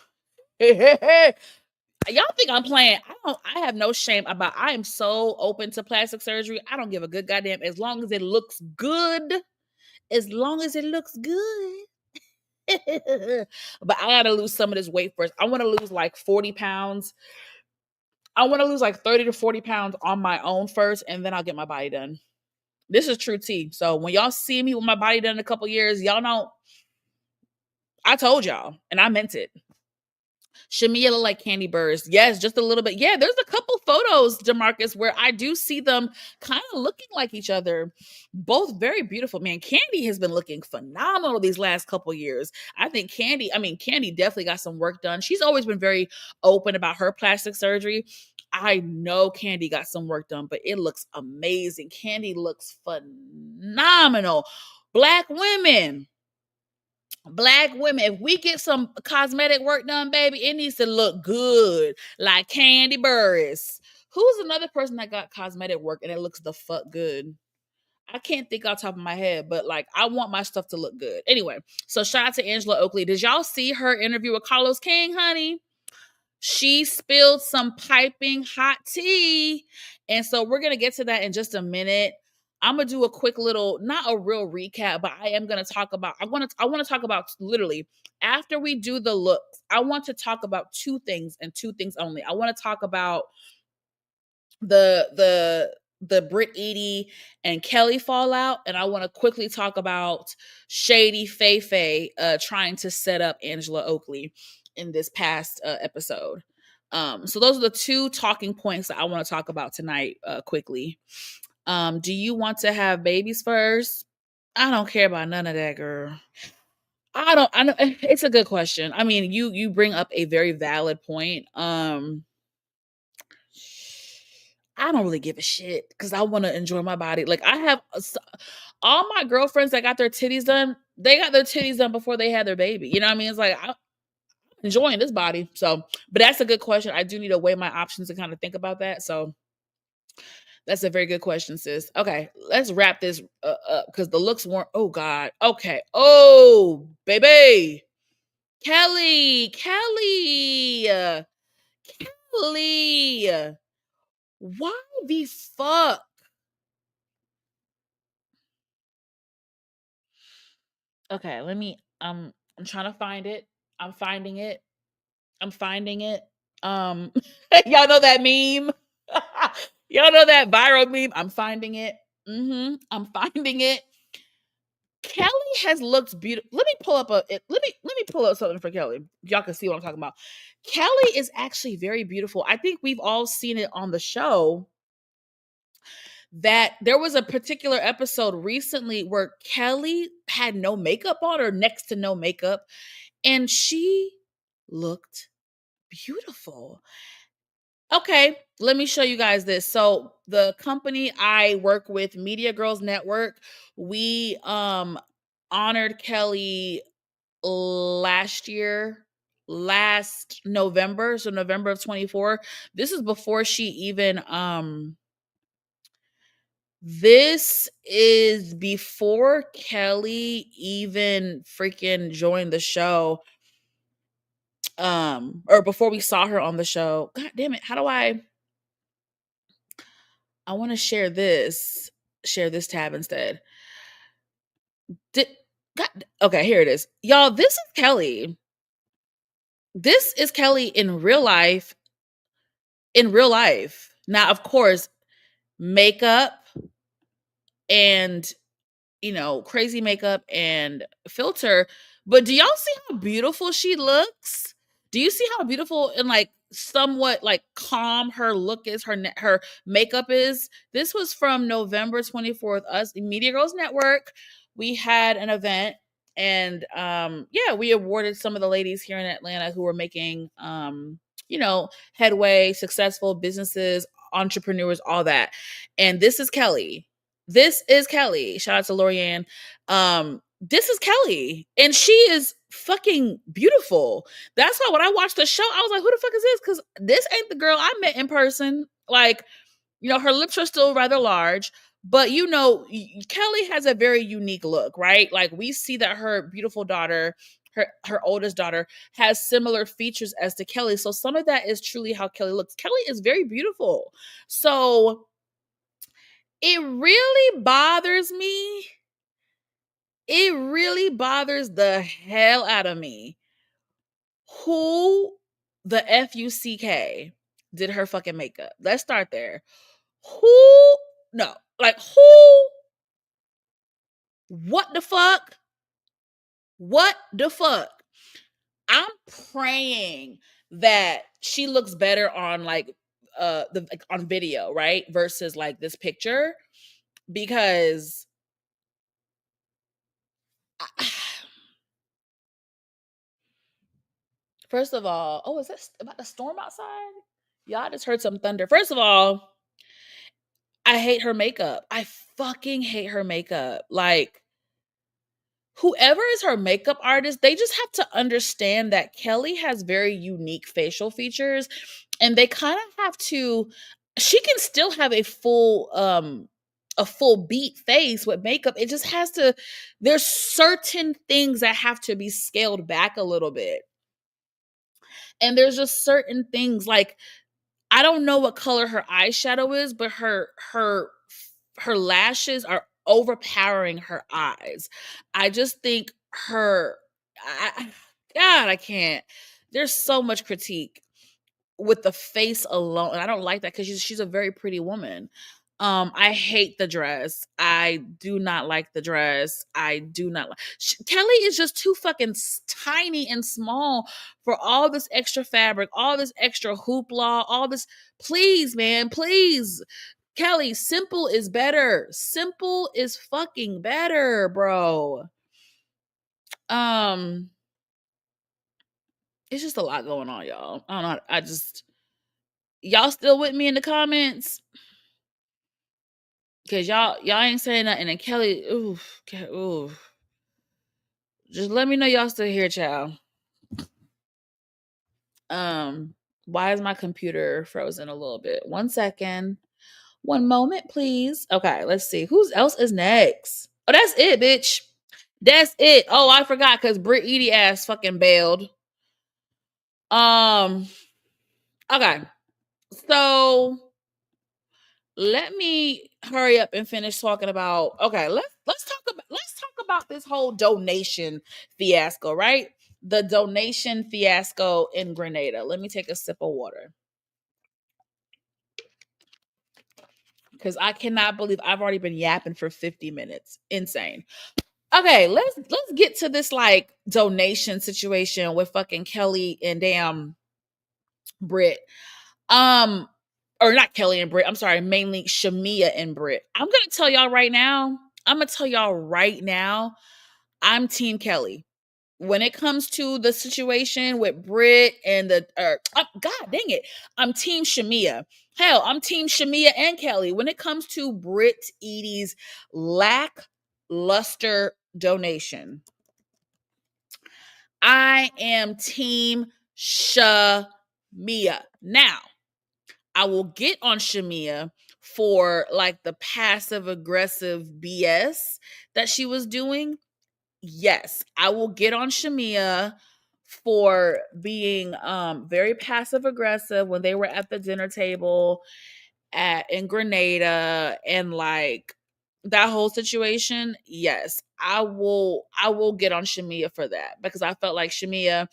Y'all think I'm playing? I have no shame about. I am so open to plastic surgery. I don't give a good goddamn as long as it looks good. As long as it looks good. But I gotta lose some of this weight first. I want to lose like 40 pounds. I want to lose like 30 to 40 pounds on my own first, and then I'll get my body done. This is true tea. So when y'all see me with my body done in a couple years, y'all know I told y'all, and I meant it. Shamia look like Candy Burrs. Yes, just a little bit. Yeah, there's a couple photos, Demarcus, where I do see them kind of looking like each other. Both very beautiful. Man, Candy has been looking phenomenal these last couple years. I think Candy definitely got some work done. She's always been very open about her plastic surgery. I know Candy got some work done, but it looks amazing. Candy looks phenomenal. Black women, if we get some cosmetic work done, baby, it needs to look good, like Candy Burris. Who's another person that got cosmetic work and it looks the fuck good? I can't think off the top of my head, but like I want my stuff to look good. Anyway, so shout out to Angela Oakley. Did y'all see her interview with Carlos King, honey? She spilled some piping hot tea. And so we're going to get to that in just a minute. I'm going to do a quick little, not a real recap, but I am going to talk about, I want to talk about literally after we do the looks, I want to talk about two things and two things only. I want to talk about the Britt Edie and Kelly fallout, and I want to quickly talk about Shady Faye trying to set up Angela Oakley in this past episode. So those are the two talking points that I want to talk about tonight quickly. Do you want to have babies first? I don't care about none of that, girl. I know it's a good question. I mean, you bring up a very valid point. I don't really give a shit because I want to enjoy my body. Like I have all my girlfriends that got their titties done, they got their titties done before they had their baby. You know what I mean? It's like I'm enjoying this body. So, but that's a good question. I do need to weigh my options and kind of think about that. So that's a very good question, sis. Okay, let's wrap this up because the looks weren't. Oh God. Okay. Oh baby, Kelly. Why the fuck? Okay, let me I'm trying to find it. I'm finding it. I'm finding it. Um y'all know that meme? Y'all know that viral meme? I'm finding it. I'm finding it. Kelly has looked beautiful. Let me pull up something for Kelly. Y'all can see what I'm talking about. Kelly is actually very beautiful. I think we've all seen it on the show that there was a particular episode recently where Kelly had no makeup on or next to no makeup, and she looked beautiful. Okay, let me show you guys this. So the company I work with, Media Girls Network, we honored Kelly last November, so November of 24. This is before she even this is before Kelly even freaking joined the show. Or before we saw her on the show. God damn it. How do I want to share this tab instead. Did God, okay, here it is. Y'all, this is Kelly. This is Kelly in real life. In real life. Now, of course, makeup and crazy makeup and filter. But do y'all see how beautiful she looks? Do you see how beautiful and like somewhat like calm her look is, her makeup is? This was from November 24th, us Media Girls Network. We had an event and yeah, we awarded some of the ladies here in Atlanta who were making headway, successful businesses, entrepreneurs, all that. And this is Kelly. This is Kelly. Shout out to Lorianne. This is Kelly, and she is fucking beautiful. That's why when I watched the show, I was like, "Who the fuck is this?" Because this ain't the girl I met in person. Like, her lips are still rather large, but Kelly has a very unique look, right? Like, we see that her beautiful daughter, her oldest daughter, has similar features as to Kelly. So some of that is truly how Kelly looks. Kelly is very beautiful. So it really bothers me. It really bothers the hell out of me who the FUCK did her fucking makeup. Let's start there. Who? No. Like, who? What the fuck? What the fuck? I'm praying that she looks better on on video, right? Versus like this picture. Because first of all, oh, is this about to storm outside? Y'all just heard some thunder. First of all, I hate her makeup. I fucking hate her makeup. Like, whoever is her makeup artist, they just have to understand that Kelly has very unique facial features, and they kind of have to. She can still have a full beat face with makeup. It just has to. There's certain things that have to be scaled back a little bit, and there's just certain things like I don't know what color her eyeshadow is, but her lashes are overpowering her eyes. I just think God, I can't. There's so much critique with the face alone, and I don't like that because she's a very pretty woman. I hate the dress. I do not like the dress. I do not like. Kelly is just too fucking tiny and small for all this extra fabric, all this extra hoopla, all this. Please, man, please, Kelly. Simple is better. Simple is fucking better, bro. Um, it's just a lot going on, y'all. I don't know. I just y'all still with me in the comments. Cause y'all ain't saying nothing, and Kelly, ooh. Just let me know y'all still here, child. Why is my computer frozen a little bit? 1 second. 1 moment, please. Okay, let's see. Who's else is next? Oh, that's it, bitch. That's it. Oh, I forgot because Brit Edie ass fucking bailed. Okay. So let me hurry up and finish talking about. Okay, let's talk about this whole donation fiasco, right? The donation fiasco in Grenada. Let me take a sip of water because I cannot believe I've already been yapping for 50 minutes. Insane. Okay, let's get to this like donation situation with fucking Kelly and damn Brit. Um, or not Kelly and Britt. I'm sorry, mainly Shamia and Britt. I'm gonna tell y'all right now. I'm gonna tell y'all right now. I'm Team Kelly. When it comes to the situation with Britt and the God dang it, I'm Team Shamia. Hell, I'm Team Shamia and Kelly. When it comes to Britt Edie's lackluster donation, I am Team Shamia. Now, I will get on Shamia for like the passive aggressive BS that she was doing. Yes, I will get on Shamia for being very passive aggressive when they were at the dinner table at in Grenada and like that whole situation. Yes, I will get on Shamia for that because I felt like Shamia,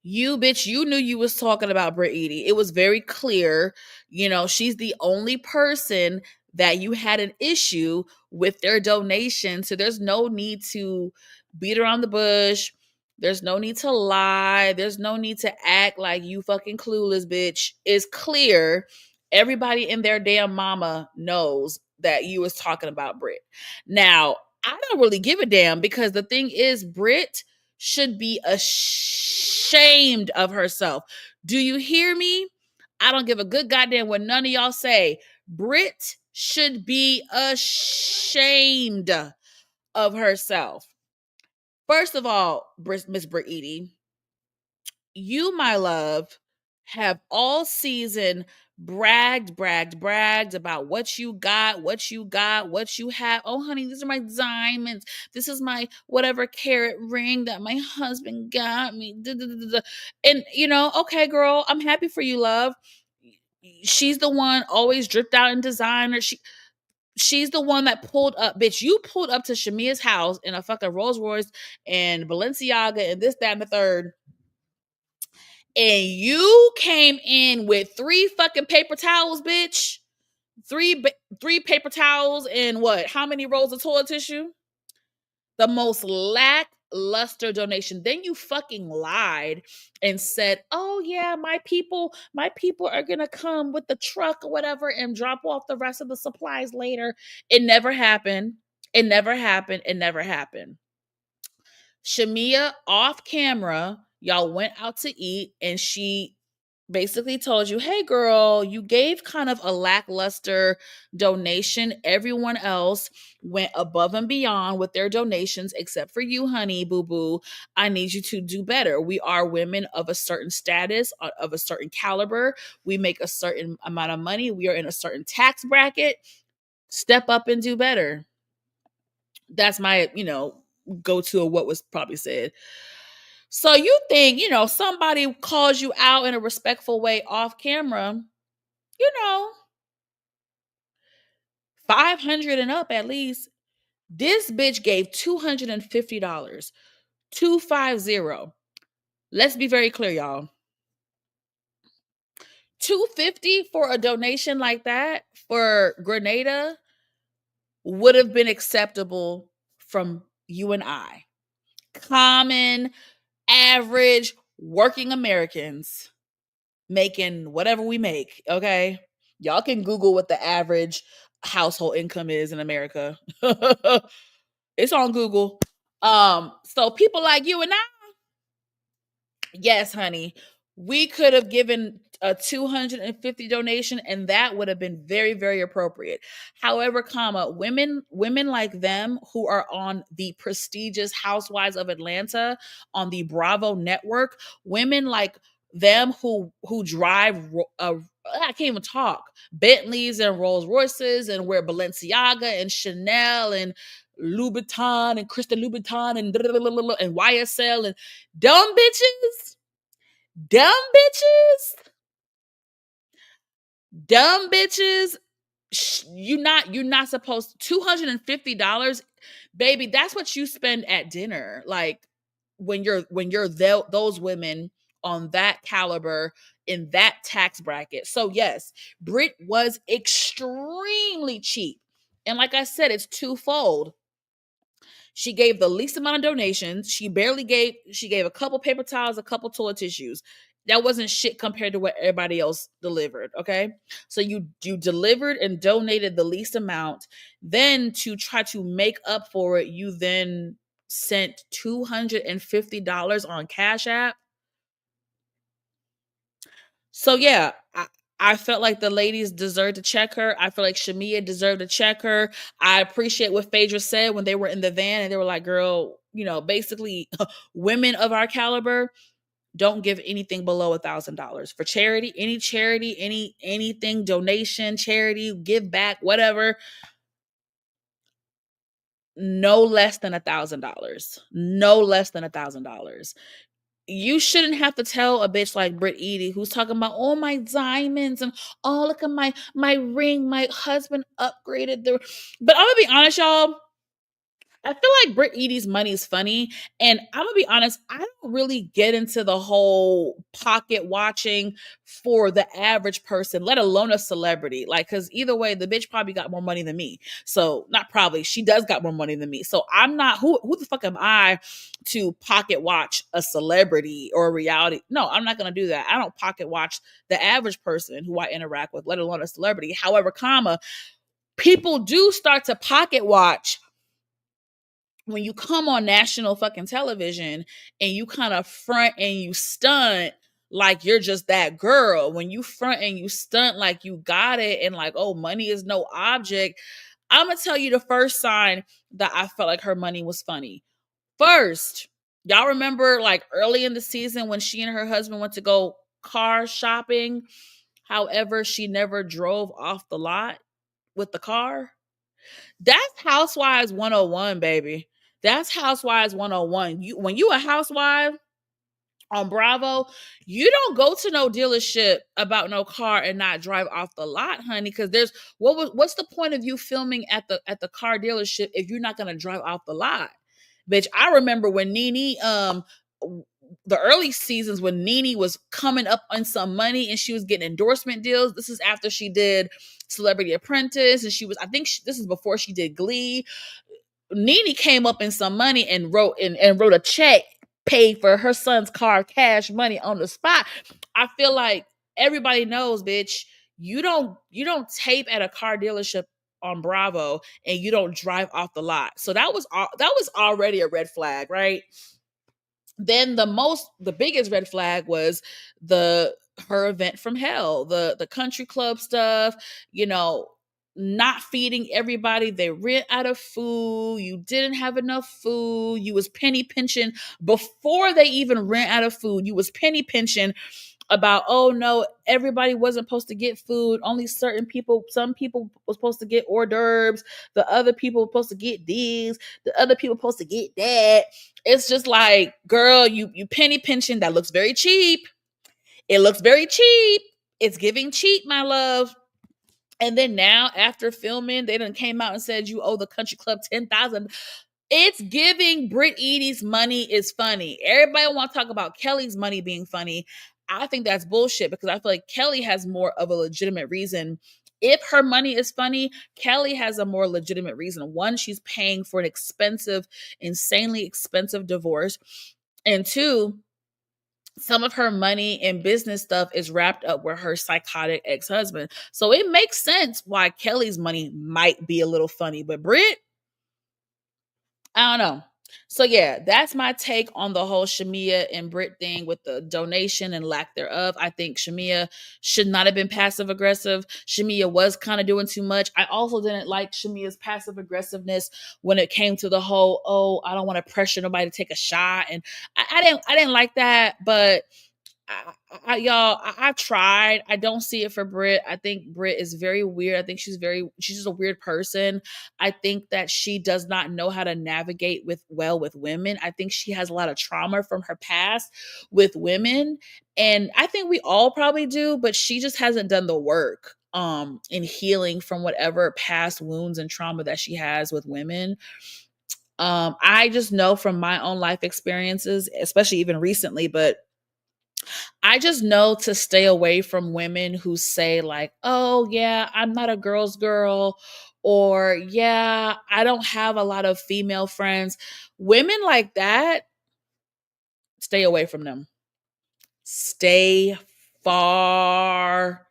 you bitch, you knew you was talking about Brit Edie. It was very clear. You know, she's the only person that you had an issue with their donation. So there's no need to beat around the bush. There's no need to lie. There's no need to act like you fucking clueless, bitch. It's clear. Everybody in their damn mama knows that you was talking about Brit. Now, I don't really give a damn because the thing is, Brit should be ashamed of herself. Do you hear me? I don't give a good goddamn what none of y'all say. Brit should be ashamed of herself. First of all, Miss Brit Edie, you, my love, have all season bragged about what you got, what you have. Oh, honey, these are my diamonds. This is my whatever carat ring that my husband got me. And, you know, okay, girl, I'm happy for you, love. She's the one always dripped out in designer. She's the one that pulled up, bitch. You pulled up to Shamia's house in a fucking Rolls Royce and Balenciaga and this, that, and the third, and you came in with 3 fucking paper towels, bitch. Three paper towels and what? How many rolls of toilet tissue? The most lackluster donation. Then you fucking lied and said, "Oh yeah, my people are gonna come with the truck or whatever and drop off the rest of the supplies later." It never happened. It never happened. It never happened. Shamia off camera, y'all went out to eat, and she basically told you, "Hey girl, you gave kind of a lackluster donation. Everyone else went above and beyond with their donations except for you, honey, boo boo. I need you to do better. We are women of a certain status, of a certain caliber. We make a certain amount of money. We are in a certain tax bracket. Step up and do better." That's my, go to of what was probably said. So you think, somebody calls you out in a respectful way off camera, you know, 500 and up at least. This bitch gave $250. 250. Let's be very clear, y'all. 250 for a donation like that for Grenada would have been acceptable from you and I. Common, average, working Americans making whatever we make, okay? Y'all can Google what the average household income is in America. It's on Google. So people like you and I, yes, honey, we could have given a 250 donation and that would have been very, very appropriate. However, women like them who are on the prestigious Housewives of Atlanta on the Bravo network, women like them who drive I can't even talk, Bentleys and Rolls Royces and wear Balenciaga and Chanel and Louboutin and Christian Louboutin and YSL and dumb bitches, Dumb bitches, you're not supposed $250, baby. That's what you spend at dinner. Like when you're those women on that caliber in that tax bracket. So yes, Brit was extremely cheap. And like I said, it's twofold. She gave the least amount of donations. She gave a couple paper towels, a couple toilet tissues. That wasn't shit compared to what everybody else delivered, okay? So you delivered and donated the least amount. Then to try to make up for it, you then sent $250 on Cash App. So yeah, I felt like the ladies deserved to check her. I feel like Shamia deserved to check her. I appreciate what Phaedra said when they were in the van and they were like, girl, basically women of our caliber don't give anything below $1,000 for charity, anything, donation, charity, give back, whatever. No less than $1,000. No less than $1,000. You shouldn't have to tell a bitch like Britt Eady who's talking about all my diamonds and oh look at my ring, my husband upgraded the. But I'm gonna be honest, y'all. I feel like Britt Eady's money is funny. And I'm gonna be honest, I don't really get into the whole pocket watching for the average person, let alone a celebrity. Like, cause either way, the bitch probably got more money than me. So not probably, she does got more money than me. So I'm not who the fuck am I to pocket watch a celebrity or a reality? No, I'm not gonna do that. I don't pocket watch the average person who I interact with, let alone a celebrity. However, people do start to pocket watch when you come on national fucking television and you kind of front and you stunt like you're just that girl, when you front and you stunt like you got it and like, oh, money is no object, I'm gonna tell you the first sign that I felt like her money was funny. First, y'all remember like early in the season when she and her husband went to go car shopping, however she never drove off the lot with the car? That's Housewives 101, baby. That's Housewives 101. When you a housewife on Bravo, you don't go to no dealership about no car and not drive off the lot, honey. Because what's the point of you filming at the car dealership if you're not gonna drive off the lot? Bitch, I remember when Nene, the early seasons when Nene was coming up on some money and she was getting endorsement deals. This is after she did Celebrity Apprentice, and this is before she did Glee. Nene came up in some money and wrote a check, paid for her son's car, cash money on the spot. I feel like everybody knows, bitch, you don't tape at a car dealership on Bravo and you don't drive off the lot. So that was already a red flag, right? Then the biggest red flag was her event from hell, the country club stuff, not feeding everybody. They ran out of food. You didn't have enough food. You was penny pinching before they even ran out of food. You was penny pinching about, oh no, everybody wasn't supposed to get food. Only some people were supposed to get hors d'oeuvres. The other people were supposed to get these. The other people were supposed to get that. It's just like, girl, you penny pinching. That looks very cheap. It looks very cheap. It's giving cheap, my love. And then now, after filming, they done came out and said you owe the country club $10,000. It's giving Britt Eady's money is funny. Everybody want to talk about Kelly's money being funny. I think that's bullshit because I feel like Kelly has more of a legitimate reason. If her money is funny, Kelly has a more legitimate reason. One, she's paying for an insanely expensive divorce. And two, some of her money and business stuff is wrapped up with her psychotic ex-husband. So it makes sense why Kelly's money might be a little funny. But Britt, I don't know. So yeah, that's my take on the whole Shamia and Britt thing with the donation and lack thereof. I think Shamia should not have been passive aggressive. Shamia was kind of doing too much. I also didn't like Shamia's passive aggressiveness when it came to the whole, oh, I don't want to pressure nobody to take a shot. And I didn't like that, but I tried. I don't see it for Britt. I think Britt is very weird. I think she's just a weird person. I think that she does not know how to navigate with women. I think she has a lot of trauma from her past with women. And I think we all probably do, but she just hasn't done the work in healing from whatever past wounds and trauma that she has with women. I just know from my own life experiences, especially even recently, but I just know to stay away from women who say, like, oh, yeah, I'm not a girl's girl, or yeah, I don't have a lot of female friends. Women like that, stay away from them. Stay far.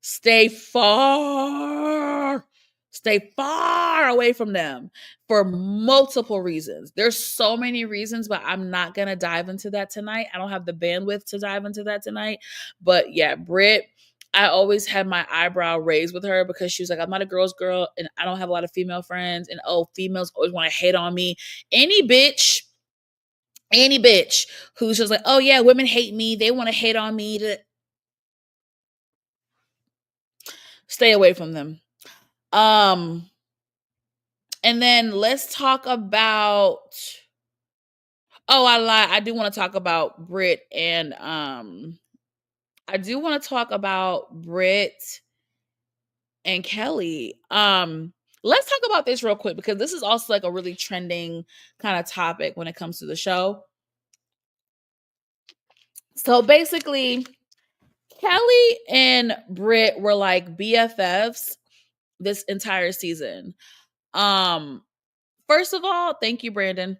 Stay far. Stay far away from them for multiple reasons. There's so many reasons, but I'm not going to dive into that tonight. I don't have the bandwidth to dive into that tonight. But yeah, Britt, I always had my eyebrow raised with her because she was like, I'm not a girl's girl and I don't have a lot of female friends. And oh, females always want to hate on me. Any bitch who's just like, oh yeah, women hate me. They want to hate on me. Stay away from them. And then let's talk about, oh, I lied. I do want to talk about Britt and Kelly. Let's talk about this real quick because this is also like a really trending kind of topic when it comes to the show. So basically, Kelly and Britt were like BFFs this entire season. First of all, thank you, Brandon.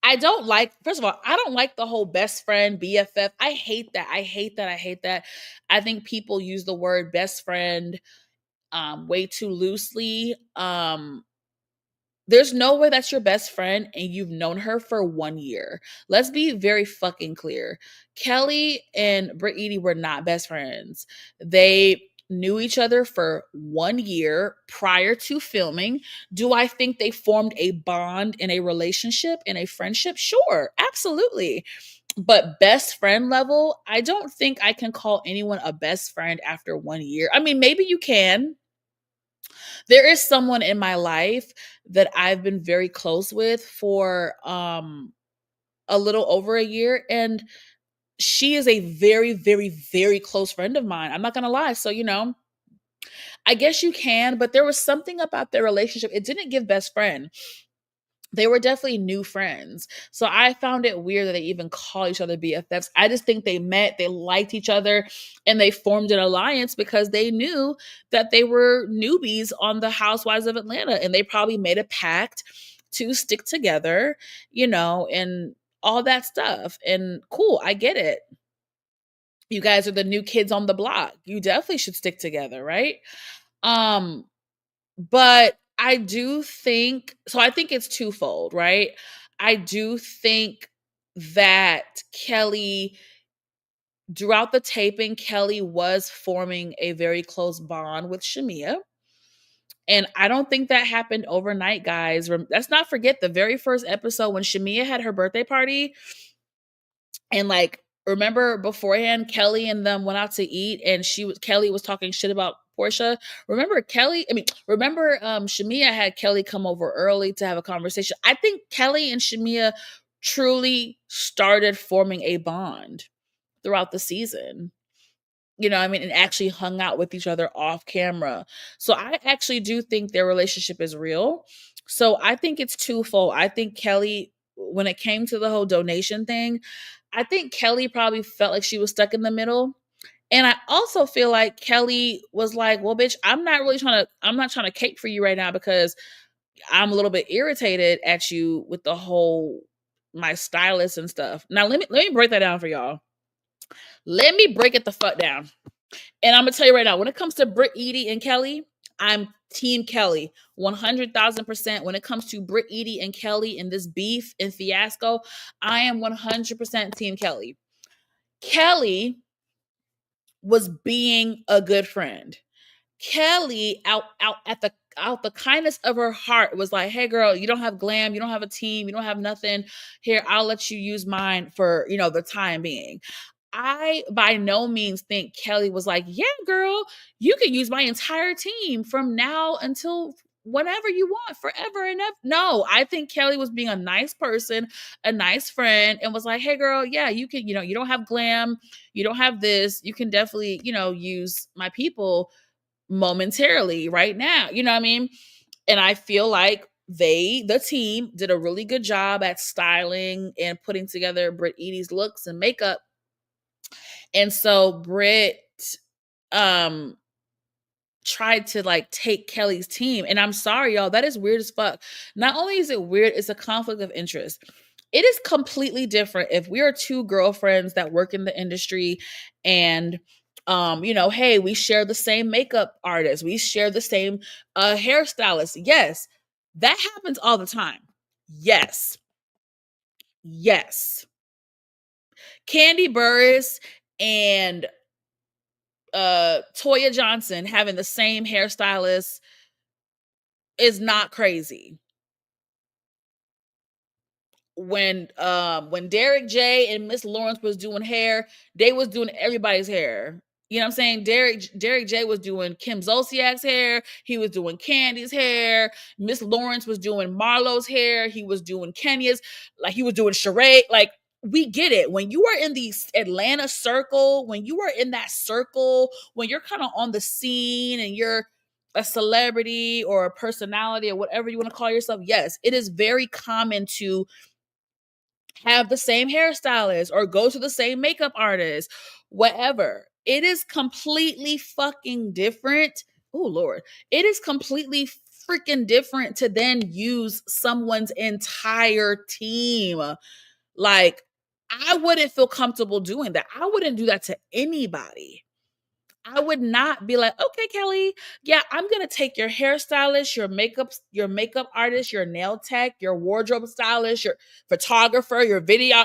First of all, I don't like the whole best friend BFF. I hate that. I think people use the word best friend way too loosely. There's no way that's your best friend and you've known her for 1 year. Let's be very fucking clear. Kelly and Britt Edie were not best friends. They knew each other for 1 year prior to filming. Do I think they formed a bond in a relationship, in a friendship? Sure, absolutely. But best friend level, I don't think I can call anyone a best friend after 1 year. I mean, maybe you can. There is someone in my life that I've been very close with for a little over a year, and she is a very, very, very close friend of mine. I'm not gonna lie. So, I guess you can, but there was something about their relationship. It didn't give best friend. They were definitely new friends. So I found it weird that they even call each other BFFs. I just think they met, they liked each other, and they formed an alliance because they knew that they were newbies on the Housewives of Atlanta. And they probably made a pact to stick together, and all that stuff. And cool, I get it. You guys are the new kids on the block. You definitely should stick together, right? But I do think so. I think it's twofold, right? I do think that throughout the taping, Kelly was forming a very close bond with Shamia. And I don't think that happened overnight, guys. Let's not forget the very first episode when Shamia had her birthday party. And like, remember beforehand, Kelly and them went out to eat, and Kelly was talking shit about Portia. Remember Shamia had Kelly come over early to have a conversation. I think Kelly and Shamia truly started forming a bond throughout the season. And actually hung out with each other off camera. So I actually do think their relationship is real. So I think it's twofold. I think Kelly, when it came to the whole donation thing, I think Kelly probably felt like she was stuck in the middle. And I also feel like Kelly was like, well, bitch, I'm not trying to cake for you right now because I'm a little bit irritated at you with the whole my stylist and stuff. Now let me break that down for y'all. Let me break it the fuck down. And I'm gonna tell you right now, when it comes to Britt Edie and Kelly, I'm Team Kelly, 100,000%. When it comes to Britt Edie and Kelly and this beef and fiasco, I am 100% Team Kelly. Kelly was being a good friend. Kelly, out the kindness of her heart, was like, hey girl, you don't have glam, you don't have a team, you don't have nothing. Here, I'll let you use mine for the time being. I by no means think Kelly was like, yeah, girl, you can use my entire team from now until whenever you want, forever and ever. No, I think Kelly was being a nice person, a nice friend, and was like, hey, girl, yeah, you can, you don't have glam, you don't have this, you can definitely, use my people. momentarily right now. You know what I mean? And I feel like the team, did a really good job at styling and putting together Brit Edie's looks and makeup. And so Brit um tried to like take Kelly's team. And I'm sorry, y'all, that is weird as fuck. Not only is it weird, it's a conflict of interest. It is completely different if we are two girlfriends that work in the industry and hey, we share the same makeup artist, we share the same hairstylist. Yes, that happens all the time. Yes. Yes. Candy Burris and Toya Johnson having the same hairstylist is not crazy. When Derek J and Miss Lawrence was doing hair, they was doing everybody's hair. You know what I'm saying? Derek J was doing Kim Zolciak's hair. He was doing Candy's hair. Miss Lawrence was doing Marlo's hair. He was doing Kenya's. Like he was doing Sheree. Like we get it. When you are in the Atlanta circle, when you are in that circle, when you're kind of on the scene and you're a celebrity or a personality or whatever you want to call yourself, yes, it is very common to have the same hairstylist or go to the same makeup artist, whatever. It is completely fucking different. Oh, Lord. It is completely freaking different to then use someone's entire team. Like, I wouldn't feel comfortable doing that. I wouldn't do that to anybody. I would not be like, okay, Kelly, yeah, I'm gonna take your hairstylist, your makeup artist, your nail tech, your wardrobe stylist, your photographer, your video.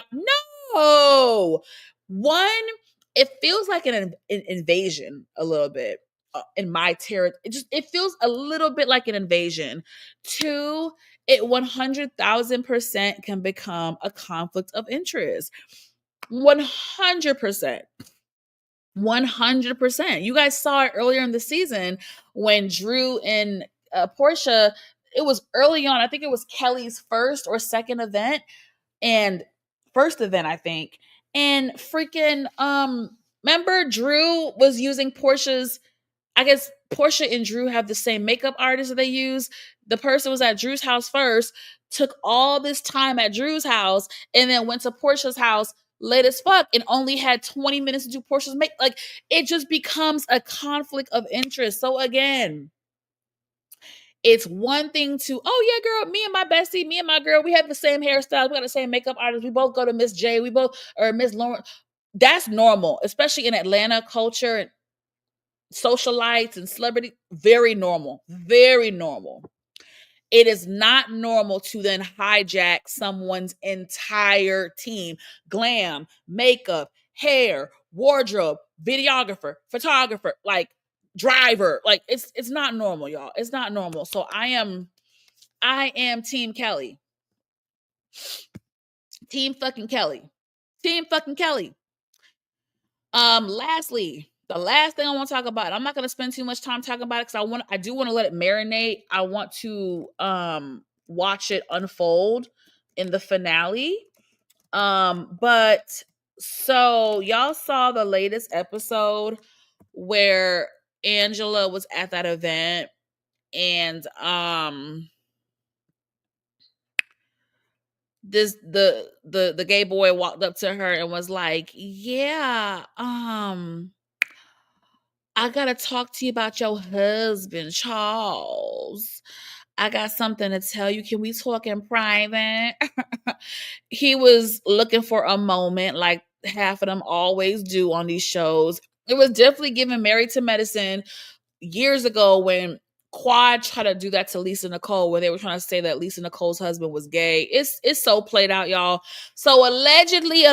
No, one, it feels like an invasion a little bit in my territory. It feels a little bit like an invasion. Two, it 100,000% can become a conflict of interest. 100%. 100%. You guys saw it earlier in the season when Drew and Portia, it was early on. I think it was Kelly's first or second event and first event, I think. And freaking remember Drew was using Portia's, I guess Portia and Drew have the same makeup artist that they use. The person was at Drew's house first, took all this time at Drew's house, and then went to Portia's house late as fuck and only had 20 minutes to do Portia's make. Like, it just becomes a conflict of interest. So again, it's one thing to, oh yeah, girl, me and my bestie, me and my girl, we have the same hairstyles, we got the same makeup artist, we both go to Miss J, we both, or Miss Lauren. That's normal, especially in Atlanta culture and socialites and celebrity. Very normal. Very normal. It is not normal to then hijack someone's entire team. Glam, makeup, hair, wardrobe, videographer, photographer, like driver. Like it's not normal, y'all. It's not normal. So I am Team Kelly. Team fucking Kelly. Team fucking Kelly. Lastly, the last thing I want to talk about, I'm not going to spend too much time talking about it because I do want to let it marinate. I want to watch it unfold in the finale. But so y'all saw the latest episode where Angela was at that event and the gay boy walked up to her and was like, yeah, I gotta talk to you about your husband, Charles. I got something to tell you. Can we talk in private? He was looking for a moment, like half of them always do on these shows. It was definitely giving Married to Medicine years ago when Quad tried to do that to Lisa Nicole, where they were trying to say that Lisa Nicole's husband was gay. It's so played out, y'all. So allegedly,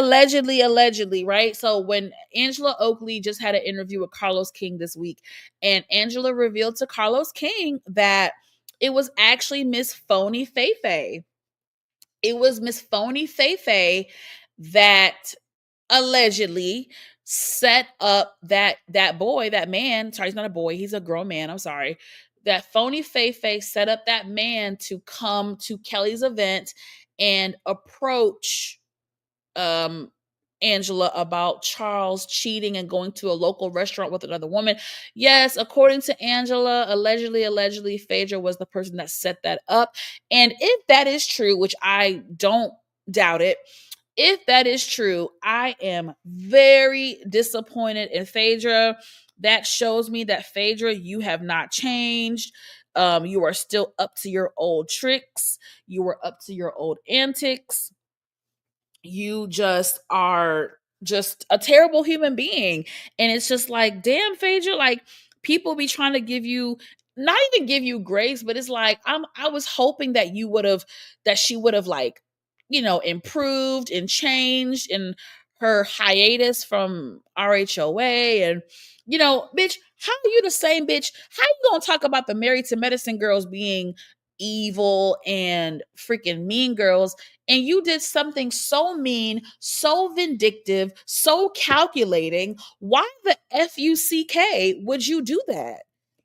right? So when Angela Oakley just had an interview with Carlos King this week, and Angela revealed to Carlos King that it was actually Miss Phony Feifei. It was Miss Phony Feifei that allegedly set up that boy, that man. Sorry, he's not a boy, he's a grown man. I'm sorry. That Phony Feifei set up that man to come to Kelly's event and approach Angela about Charles cheating and going to a local restaurant with another woman. Yes, according to Angela, allegedly, Phaedra was the person that set that up. And if that is true, which I don't doubt it, if that is true, I am very disappointed in Phaedra. That shows me that Phaedra, you have not changed. You are still up to your old tricks. You are up to your old antics. You just are just a terrible human being. And it's just like, damn, Phaedra, like people be trying to give you, not even give you grace, but it's like I was hoping that she would have like, improved and changed in her hiatus from RHOA. And bitch, how are you the same bitch? How you gonna talk about the Married to Medicine girls being evil and freaking mean girls, and you did something so mean, so vindictive, so calculating? Why the FUCK would you do that?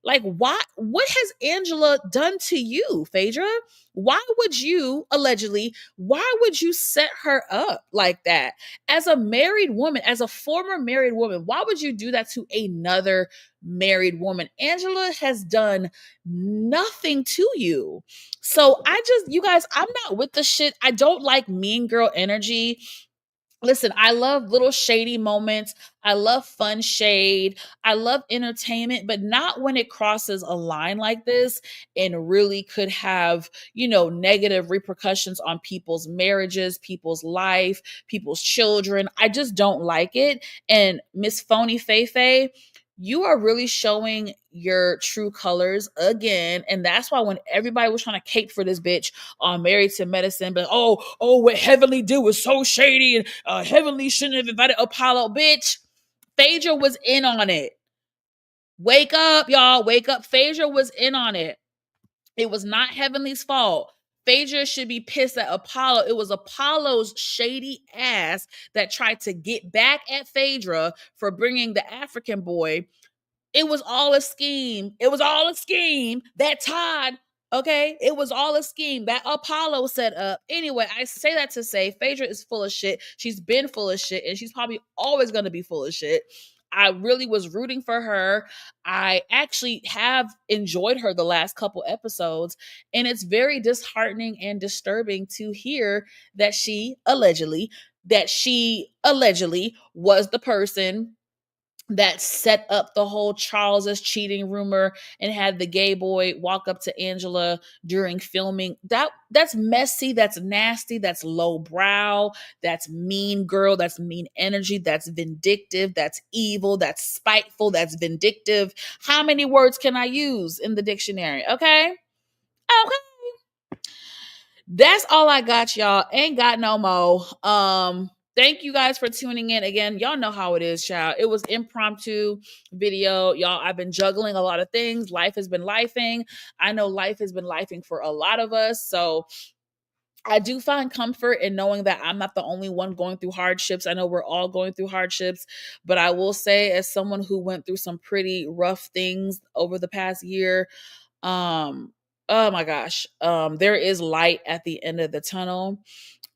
Like, why? What has Angela done to you, Phaedra? Why would you, allegedly, why would you set her up like that? As a married woman, as a former married woman, why would you do that to another married woman? Angela has done nothing to you. So you guys, I'm not with the shit. I don't like mean girl energy. Listen, I love little shady moments. I love fun shade. I love entertainment, but not when it crosses a line like this and really could have, negative repercussions on people's marriages, people's life, people's children. I just don't like it. And Miss Phony Feifei, you are really showing your true colors again. And that's why when everybody was trying to cape for this bitch on Married to Medicine, but what Heavenly did was so shady, and Heavenly shouldn't have invited Apollo. Bitch, Phaedra was in on it. Wake up, y'all. Wake up. Phaedra was in on it. It was not Heavenly's fault. Phaedra should be pissed at Apollo. It was Apollo's shady ass that tried to get back at Phaedra for bringing the African boy. It was all a scheme. It was all a scheme. That Todd, okay? It was all a scheme that Apollo set up. Anyway, I say that to say Phaedra is full of shit. She's been full of shit, and she's probably always going to be full of shit. I really was rooting for her. I actually have enjoyed her the last couple episodes, and it's very disheartening and disturbing to hear that she allegedly was the person that set up the whole Charles's cheating rumor and had the gay boy walk up to Angela during filming. That's messy, that's nasty, that's lowbrow, that's mean girl, that's mean energy, that's vindictive, that's evil, that's spiteful, that's vindictive. How many words can I use in the dictionary? Okay? That's all I got, y'all. Ain't got no more. Thank you guys for tuning in again. Y'all know how it is, child. It was impromptu video, y'all. I've been juggling a lot of things. Life has been lifing. I know life has been lifing for a lot of us. So I do find comfort in knowing that I'm not the only one going through hardships. I know we're all going through hardships, but I will say, as someone who went through some pretty rough things over the past year, oh my gosh, there is light at the end of the tunnel,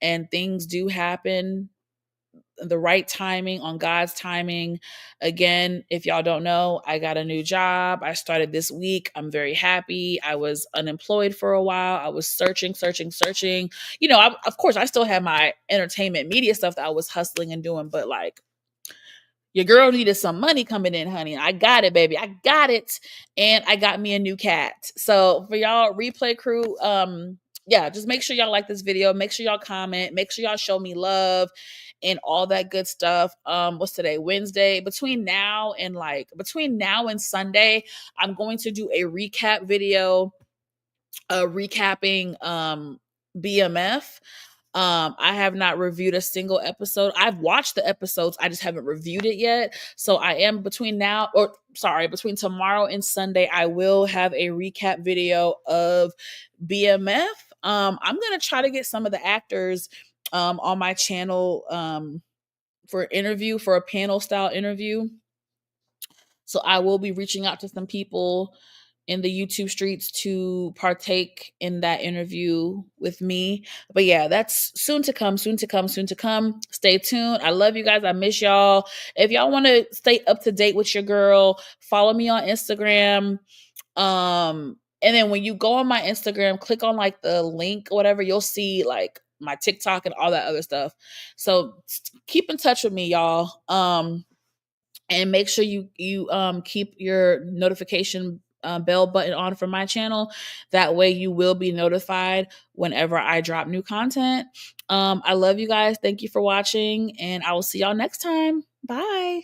and things do happen the right timing, on God's timing. Again, if y'all don't know, I got a new job. I started this week. I'm very happy. I was unemployed for a while. I was searching. Of course, I still have my entertainment media stuff that I was hustling and doing, but like, your girl needed some money coming in, honey. I got it, baby. I got it. And I got me a new cat. So for y'all replay crew, just make sure y'all like this video. Make sure y'all comment. Make sure y'all show me love and all that good stuff. What's today? Wednesday. Between now and Sunday, I'm going to do a recap video, recapping BMF. I have not reviewed a single episode. I've watched the episodes, I just haven't reviewed it yet. So I am between tomorrow and Sunday, I will have a recap video of BMF. I'm gonna try to get some of the actors on my channel for a panel style interview. So I will be reaching out to some people in the YouTube streets to partake in that interview with me. But yeah, that's soon to come, soon to come, soon to come. Stay tuned. I love you guys. I miss y'all. If y'all want to stay up to date with your girl, follow me on Instagram. And then when you go on my Instagram, click on like the link or whatever, you'll see like my TikTok and all that other stuff. So keep in touch with me, y'all. And make sure you keep your notification bell button on for my channel. That way you will be notified whenever I drop new content. I love you guys. Thank you for watching, and I will see y'all next time. Bye.